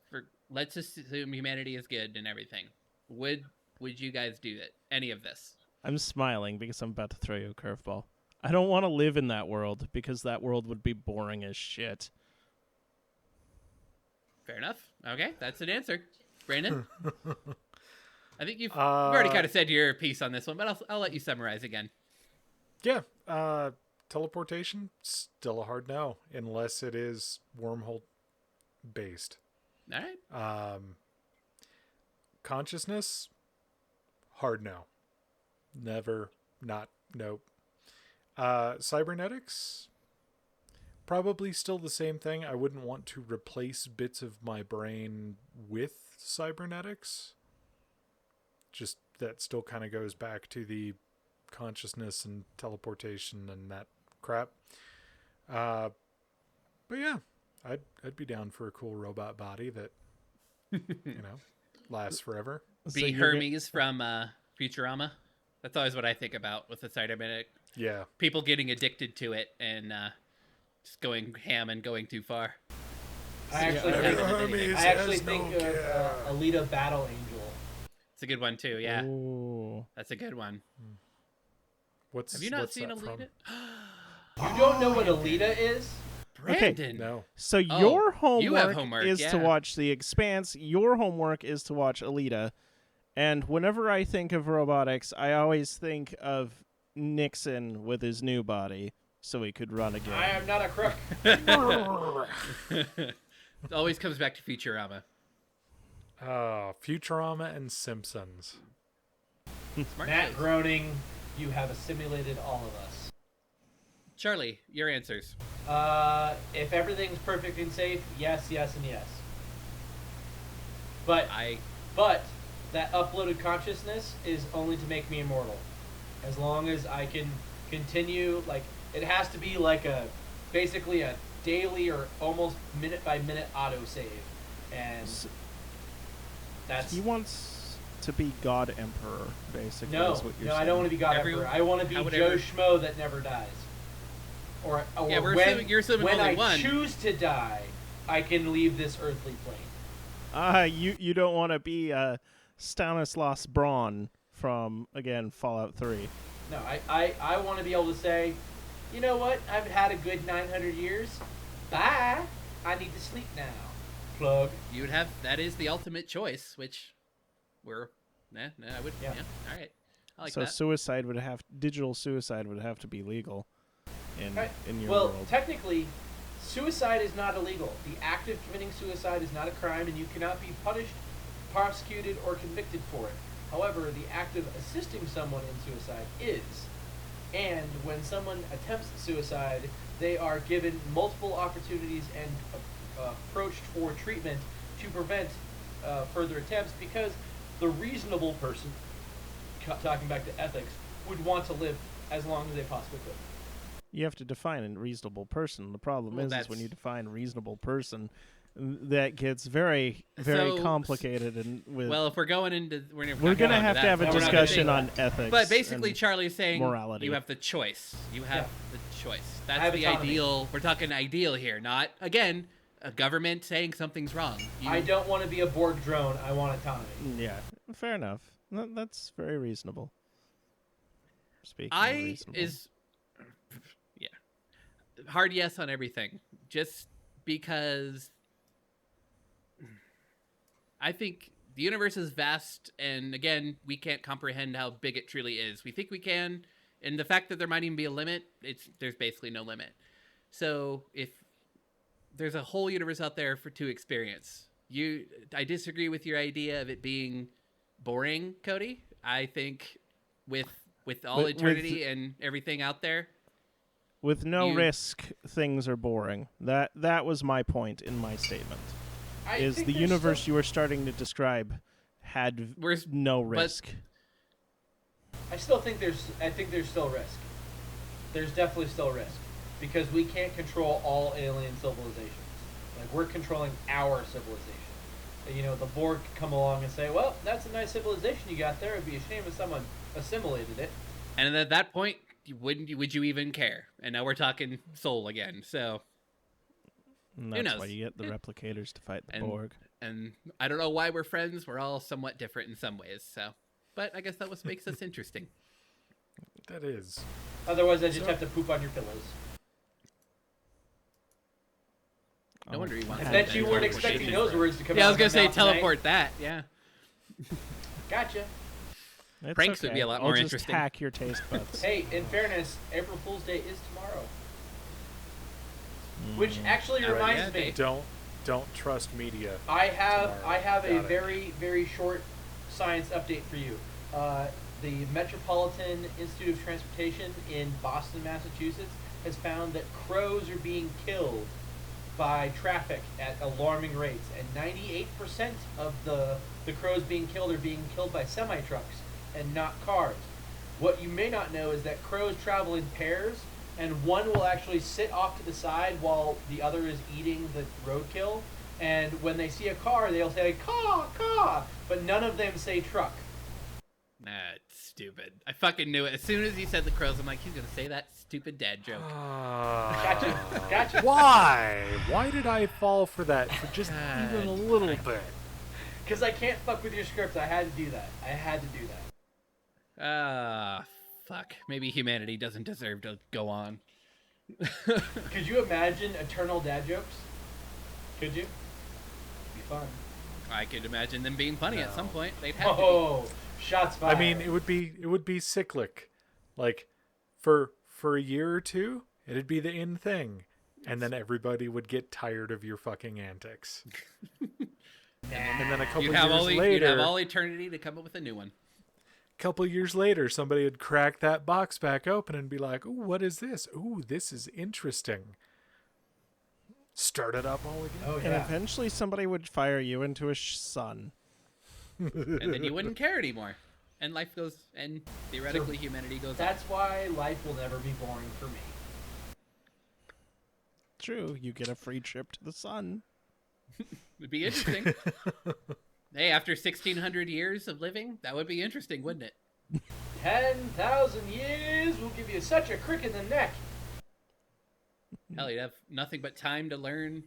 for, let's assume humanity is good and everything. Would you guys do it? Any of this? I'm smiling because I'm about to throw you a curveball. I don't want to live in that world because that world would be boring as shit. Fair enough. Okay, that's an answer. Brandon? I think you've already kind of said your piece on this one, but I'll let you summarize again. Yeah. Teleportation, still a hard no, unless it is wormhole based. All right. Consciousness, hard no. Never, not, nope. Cybernetics, probably still the same thing. I wouldn't want to replace bits of my brain with cybernetics. Just that still kind of goes back to the consciousness and teleportation and that crap. But yeah, I'd be down for a cool robot body that lasts forever. So Be you're Hermes from Futurama. That's always what I think about with the cybernetic. Yeah. People getting addicted to it and just going ham and going too far. I actually Yeah, think, Hermes I actually has no think of care. Alita Battle Angel. It's a good one too. Yeah, Ooh. that's a good one. What's Have you not what's seen that Alita? from? You don't know what Alita is? Brandon. No. So Oh, your you have homework, homework, is to yeah. watch The Expanse. Your homework is to watch Alita. And whenever I think of robotics, I always think of Nixon with his new body so he could run again. I am not a crook. It always comes back to Futurama. Futurama and Simpsons. Smart Matt choice. Groening, you have assimilated all of us. Charlie, your answers. If everything's perfect and safe, yes, yes, and yes. But that uploaded consciousness is only to make me immortal. As long as I can continue, like, it has to be like basically a daily or almost minute by minute autosave. And that's... He wants to be God Emperor, basically. No, is what you're no, saying. I don't want to be God Everyone- Emperor. I want to be how would Joe ever- Schmo that never dies. Or Yeah, you're assuming when only I one. choose to die, I can leave this earthly plane. You don't want to be Stanislaus Braun from, again, Fallout 3. No, I want to be able to say, you know what? I've had a good 900 years. Bye. I need to sleep now. Plug. You would have that is the ultimate choice, which I would. Yeah. Yeah. All right. I like So that. digital suicide would have to be legal in your Well, world. technically, suicide is not illegal. The act of committing suicide is not a crime, and you cannot be punished, prosecuted, or convicted for it. However, the act of assisting someone in suicide is. And when someone attempts suicide, they are given multiple opportunities and approached for treatment to prevent further attempts, because the reasonable person, talking back to ethics, would want to live as long as they possibly could. You have to define a reasonable person. The problem Well, is when that's- you define reasonable person, that gets very, very So- complicated. And Well, if we're going into, we're we're going to have to have a We're not gonna discussion do on that. ethics. But basically, and Charlie's saying morality. you have the choice. You have the choice. That's have the autonomy. ideal. We're talking ideal here, not again a government saying something's wrong. I don't want to be a Borg drone. I want autonomy. Yeah, fair enough. That's very reasonable. Speaking of I reasonable. is yeah, hard yes on everything. Just because I think the universe is vast, and again, we can't comprehend how big it truly is. We think we can, and the fact that there might even be a limit, there's basically no limit. So if there's a whole universe out there to experience, I disagree with your idea of it being boring, Cody. I think with all With- eternity and everything out there, With no you- risk, things are boring. That was my point in my statement. I Is think the there's universe still- you were starting to describe had no risk. I still think there's still risk. There's definitely still risk, because we can't control all alien civilizations. Like, we're controlling our civilization. You know, the Borg could come along and say, "Well, that's a nice civilization you got there. It'd be a shame if someone assimilated it." and at that point, would you even care? And now we're talking soul again. So, And who that's why knows? you get the replicators to fight the And- Borg. and I don't know why we're friends. We're all somewhat different in some ways. So, but I guess that what makes us interesting. That is. Otherwise, I just So- have to poop on your pillows. No wonder you want. I that bet you weren't teleportation. expecting those words to come Yeah, out I was gonna of my say mouth tonight. teleport that. Yeah. Gotcha. It's Pranks would okay. be a lot I'll more just interesting. hack your taste buds. Hey, in fairness, April Fool's Day is tomorrow. Mm. Which actually Alright, reminds yeah, me, Don't trust media. I have Tomorrow. a Got it. very, very short science update for you. The Metropolitan Institute of Transportation in Boston, Massachusetts, has found that crows are being killed by traffic at alarming rates, and 98% of the crows being killed are being killed by semi-trucks and not cars. What you may not know is that crows travel in pairs, and one will actually sit off to the side while the other is eating the roadkill, and when they see a car, they'll say, "Caw, caw," but none of them say truck. Nah, it's stupid. I fucking knew it. As soon as he said the crows, I'm like, he's gonna say that stupid dad joke. Gotcha. Why? Why did I fall for that for just God. even a little bit? Because I can't fuck with your script. I had to do that. I had to do that. Fuck. Maybe humanity doesn't deserve to go on. Could you imagine eternal dad jokes? Could you? Be fun. I could imagine them being funny at some No. point. They'd have to Oh, shots fired. I mean, it would be cyclic. Like for a year or two, it'd be the in thing, and then everybody would get tired of your fucking antics. And then a couple You'd years have later, all eternity to come up with a new one. couple years later, somebody would crack that box back open and be like, "Ooh, what is this? Ooh, this is interesting." Start it up all again. Oh And yeah. eventually somebody would fire you into a sun. And then you wouldn't care anymore. And life goes, and theoretically humanity goes on. That's why life will never be boring for me. True, you get a free trip to the sun. It'd be interesting. Hey, after 1,600 years of living, that would be interesting, wouldn't it? 10,000 years will give you such a crick in the neck. Hell, you'd have nothing but time to learn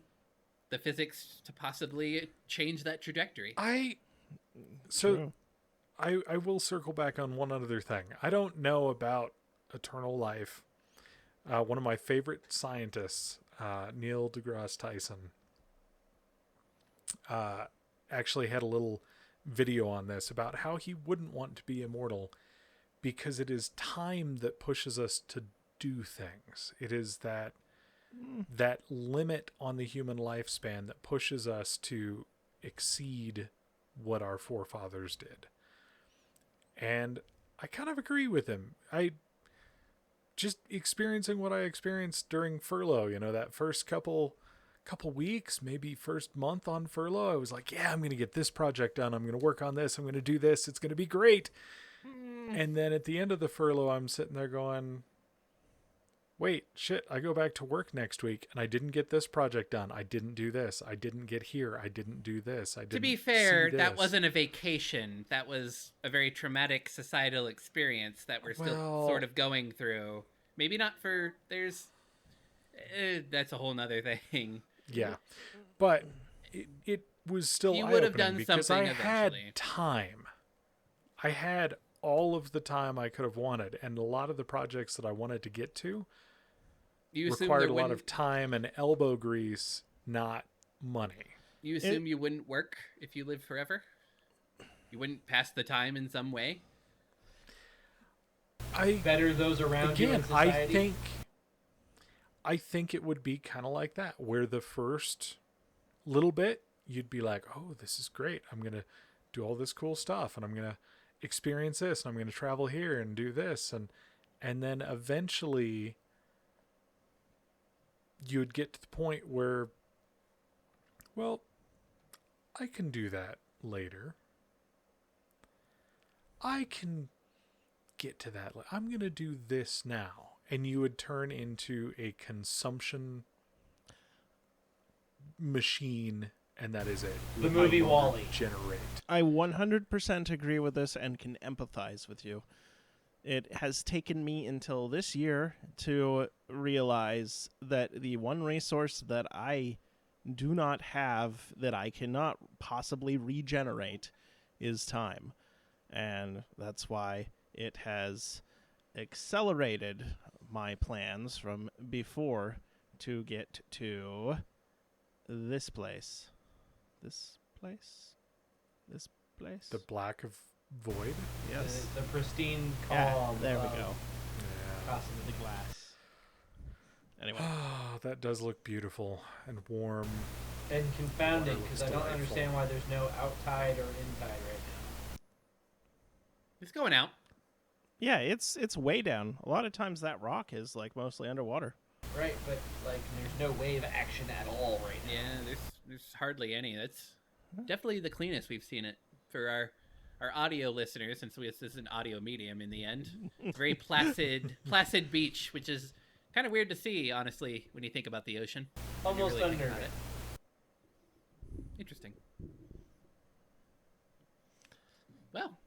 the physics to possibly change that trajectory. True. I will circle back on one other thing. I don't know about eternal life. One of my favorite scientists, Neil deGrasse Tyson, actually had a little video on this about how he wouldn't want to be immortal because it is time that pushes us to do things. It is that limit on the human lifespan that pushes us to exceed what our forefathers did. And I kind of agree with him. I just experiencing what I experienced during furlough, that first couple weeks, maybe first month on furlough, I was like, yeah, I'm going to get this project done. I'm going to work on this. I'm going to do this. It's going to be great. And then at the end of the furlough, I'm sitting there going, wait, shit, I go back to work next week and I didn't get this project done. I didn't do this. I didn't get here. I didn't do this. I didn't. To be fair, see that this. wasn't a vacation. That was a very traumatic societal experience that we're still sort of going through. Maybe not for, that's a whole nother thing. Yeah. But it was still You would have eye-opening done because something I had eventually. time. I had all of the time I could have wanted, and a lot of the projects that I wanted to get to You assume required there a lot wouldn't- of time and elbow grease, not money. You assume you wouldn't work if you lived forever? You wouldn't pass the time in some way? Better those around you in Again, society. I think it would be kind of like that, where the first little bit you'd be like, oh, this is great. I'm going to do all this cool stuff and I'm going to experience this and I'm going to travel here and do this. And then eventually you'd get to the point where, well, I can do that later. I can get to that. I'm going to do this now. And you would turn into a consumption machine, and that is it. The movie WALL-E. Generate. I 100% agree with this and can empathize with you. It has taken me until this year to realize that the one resource that I do not have, that I cannot possibly regenerate, is time. And that's why it has accelerated my plans from before to get to this place. This place? This place? The Black of Void? Yes. The pristine Yeah, calm. there we of go. Yeah. Cosmic. The glass. Anyway. Oh, that does look beautiful and warm. And confounding, Water because looks I don't delightful. understand why there's no outtide or intide right now. It's going out. Yeah, it's way down. A lot of times that rock is like mostly underwater. Right, but like there's no wave action at all right now. Yeah, there's hardly any. That's definitely the cleanest we've seen it for our audio listeners, since this is an audio medium in the end. Very placid beach, which is kind of weird to see, honestly, when you think about the ocean. when you Almost really think about unnerving. it. Interesting. Well,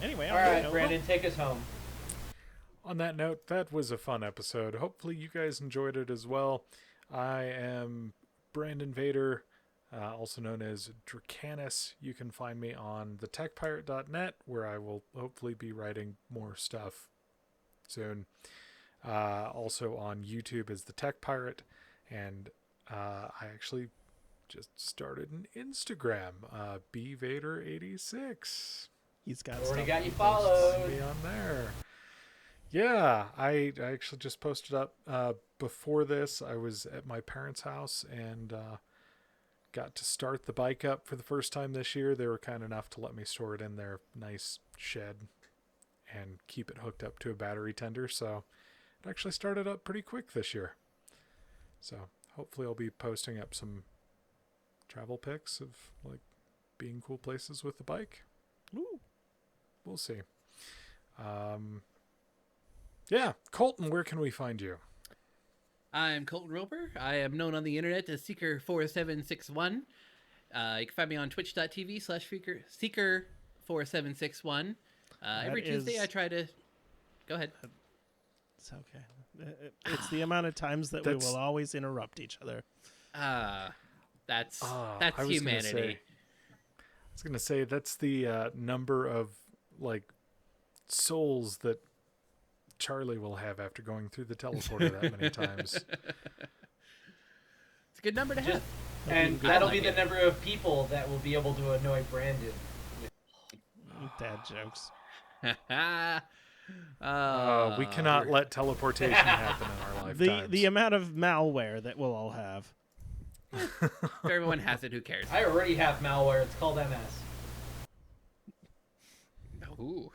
Anyway, All right, Brandon, take us home. On that note, that was a fun episode. Hopefully you guys enjoyed it as well. I am Brandon Vader, also known as Dracanus. You can find me on thetechpirate.net, where I will hopefully be writing more stuff soon. Also on YouTube as The Tech Pirate, and I actually just started an Instagram, bvader86. He's got Already stuff got you to post. followed. Find me on there. Yeah, I actually just posted up before this. I was at my parents' house and got to start the bike up for the first time this year. They were kind enough to let me store it in their nice shed and keep it hooked up to a battery tender. So it actually started up pretty quick this year. So hopefully I'll be posting up some travel pics of like being cool places with the bike. Ooh. We'll see. Yeah, Colton, where can we find you? I'm Colton Roper. I am known on the internet as Seeker4761. You can find me on twitch.tv/Seeker4761. Every Tuesday I try to... Go ahead. It's okay. It's the amount of times that we will always interrupt each other. That's I was humanity. I was going to say, that's the number of, like, souls that Charlie will have after going through the teleporter that many times. It's a good number to have. And that'll be the number of people that will be able to annoy Brandon. Dad jokes. We cannot let teleportation happen in our lifetimes. The amount of malware that we'll all have. If everyone has it, who cares? I already have malware. It's called MS. Ooh.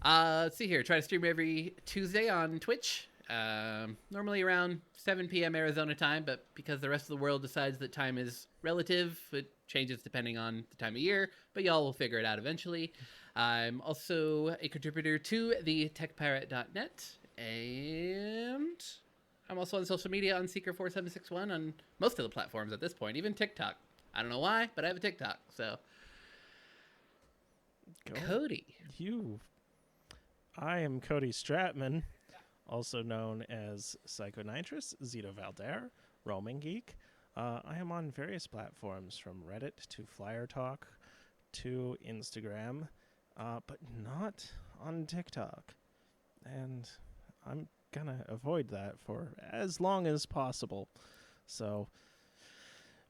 Let's see here. Try to stream every Tuesday on Twitch. Normally around 7 p.m. Arizona time, but because the rest of the world decides that time is relative, it changes depending on the time of year, but y'all will figure it out eventually. I'm also a contributor to the techpirate.net, and I'm also on social media on Seeker4761 on most of the platforms at this point, even TikTok. I don't know why, but I have a TikTok, so... Cody. I am Cody Stratman, also known as Psychonitrous, Zito Valder, Roaming Geek. I am on various platforms, from Reddit to Flyer Talk to Instagram, but not on TikTok. And I'm gonna avoid that for as long as possible. So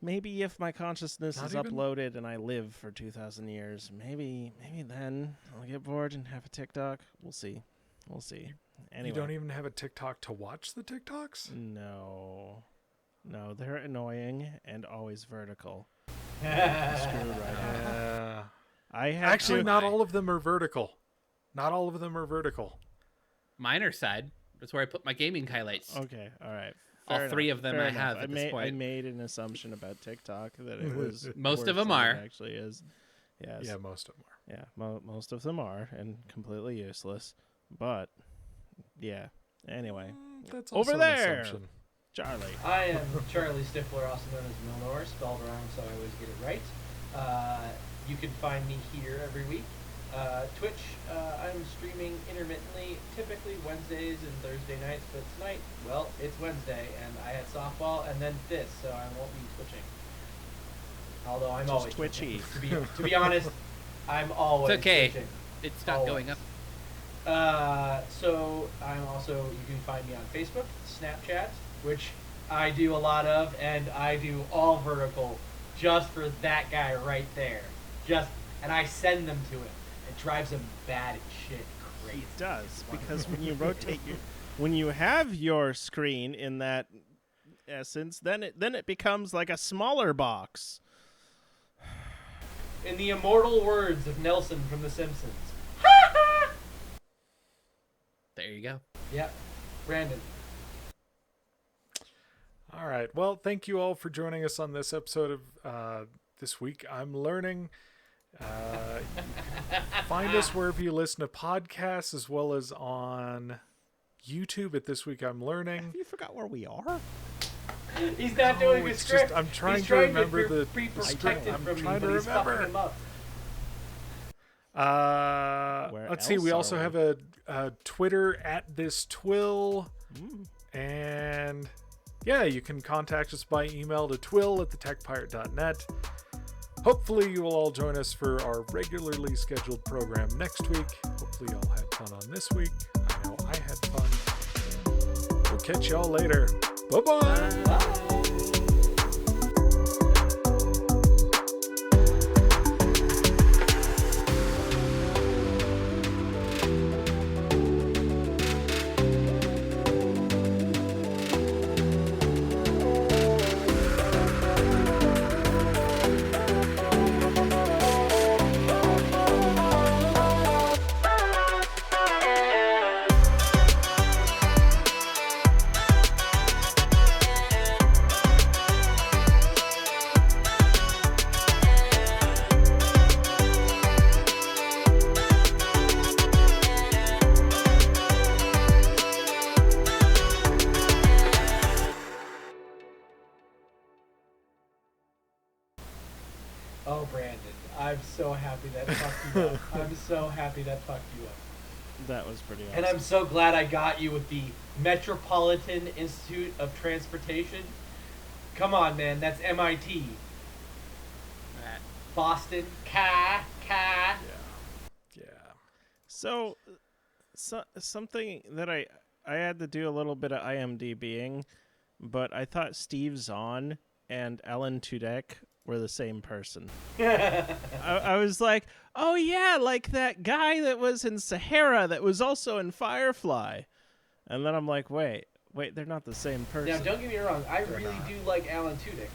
maybe if my consciousness is uploaded and I live for 2,000 years, maybe then I'll get bored and have a TikTok. We'll see. Anyway. You don't even have a TikTok to watch the TikToks? No, they're annoying and always vertical. Screw right off. I have Actually, not all of them are vertical. Minor side. That's where I put my gaming highlights. Okay, all right. All three of them Fair I enough. have at this point. I made an assumption about TikTok that it was Most of worse them than are. it actually is. Yes. Yeah, most of them are. Yeah, most of them are, and completely useless. But yeah. Anyway, That's also over there, an assumption. Charlie. I am Charlie Stifler, also known as Milnor, spelled wrong, so I always get it right. You can find me here every week. Twitch, I'm streaming intermittently, typically Wednesdays and Thursday nights, but tonight, well, it's Wednesday, and I had softball and then this, so I won't be twitching. Although I'm Just always twitchy. twitching. To be honest, I'm always It's okay. twitching. It's not Always. going up. So I'm also, you can find me on Facebook, Snapchat, which I do a lot of, and I do all vertical just for that guy right there. And I send them to him. It drives him bad as shit crazy. It does, because when you rotate when you have your screen in that essence, then it becomes like a smaller box. In the immortal words of Nelson from The Simpsons. There you go. Yep. Brandon. All right. Well, thank you all for joining us on this episode of This Week I'm Learning. Find us wherever you listen to podcasts, as well as on YouTube at This Week I'm Learning. You forgot where we are? He's not doing a it's script. just- I'm trying He's to remember the be script. protected I'm from me, trying but to he's fucking remember. him up. Where Let's see. else We are also we? have a Twitter at this TWIL. And yeah, you can contact us by email to twil@thetechpirate.net. Hopefully you will all join us for our regularly scheduled program next week. Hopefully you all had fun on this week. I know I had fun. We'll catch y'all later. Bye-bye. Bye. Oh, Brandon, I'm so happy that fucked you up. I'm so happy that fucked you up. That was pretty awesome. And I'm so glad I got you with the Metropolitan Institute of Transportation. Come on, man, that's MIT. Boston, Ka. Yeah. So something that I had to do a little bit of IMDbing, but I thought Steve Zahn and Alan Tudyk were the same person. I was like, oh yeah, like that guy that was in Sahara that was also in Firefly. And then I'm like, wait, they're not the same person. Now, don't get me wrong, I really do like Alan Tudyk,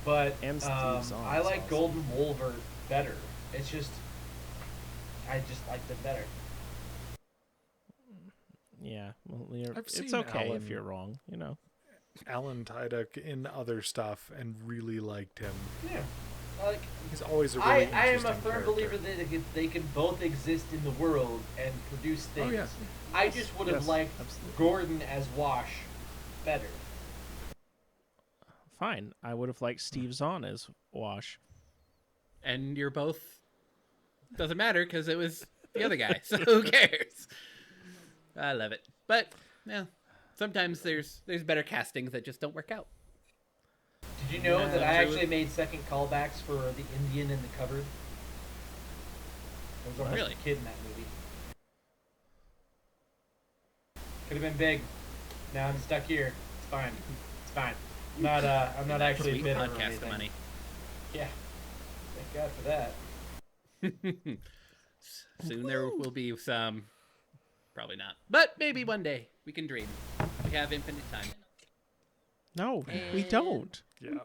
but And Steve Zahn I is like awesome. Golden Wolver better. It's just, I just like them better. Yeah, well, I've it's seen okay if Alan- you're wrong, you know. Alan Tudyk in other stuff and really liked him. Yeah, like He's always a really I am interesting a firm character. believer that they can both exist in the world and produce things. Oh, yeah. I just would have Yes, liked absolutely. Gordon as Wash better. Fine, I would have liked Steve Zahn as Wash. And you're both doesn't matter because it was the other guy. So who cares? I love it. But yeah, sometimes there's better castings that just don't work out. Did you know Yeah, that I true. actually made second callbacks for the Indian in the cupboard? There was almost Really? a kid in that movie. Could have been big. Now I'm stuck here. It's fine. It's fine. I'm not actually Sweet bitter or podcast anything. money. Yeah. Thank God for that. Soon there will be some. Probably not. But maybe one day we can dream. We have infinite time. No, we don't. Yeah.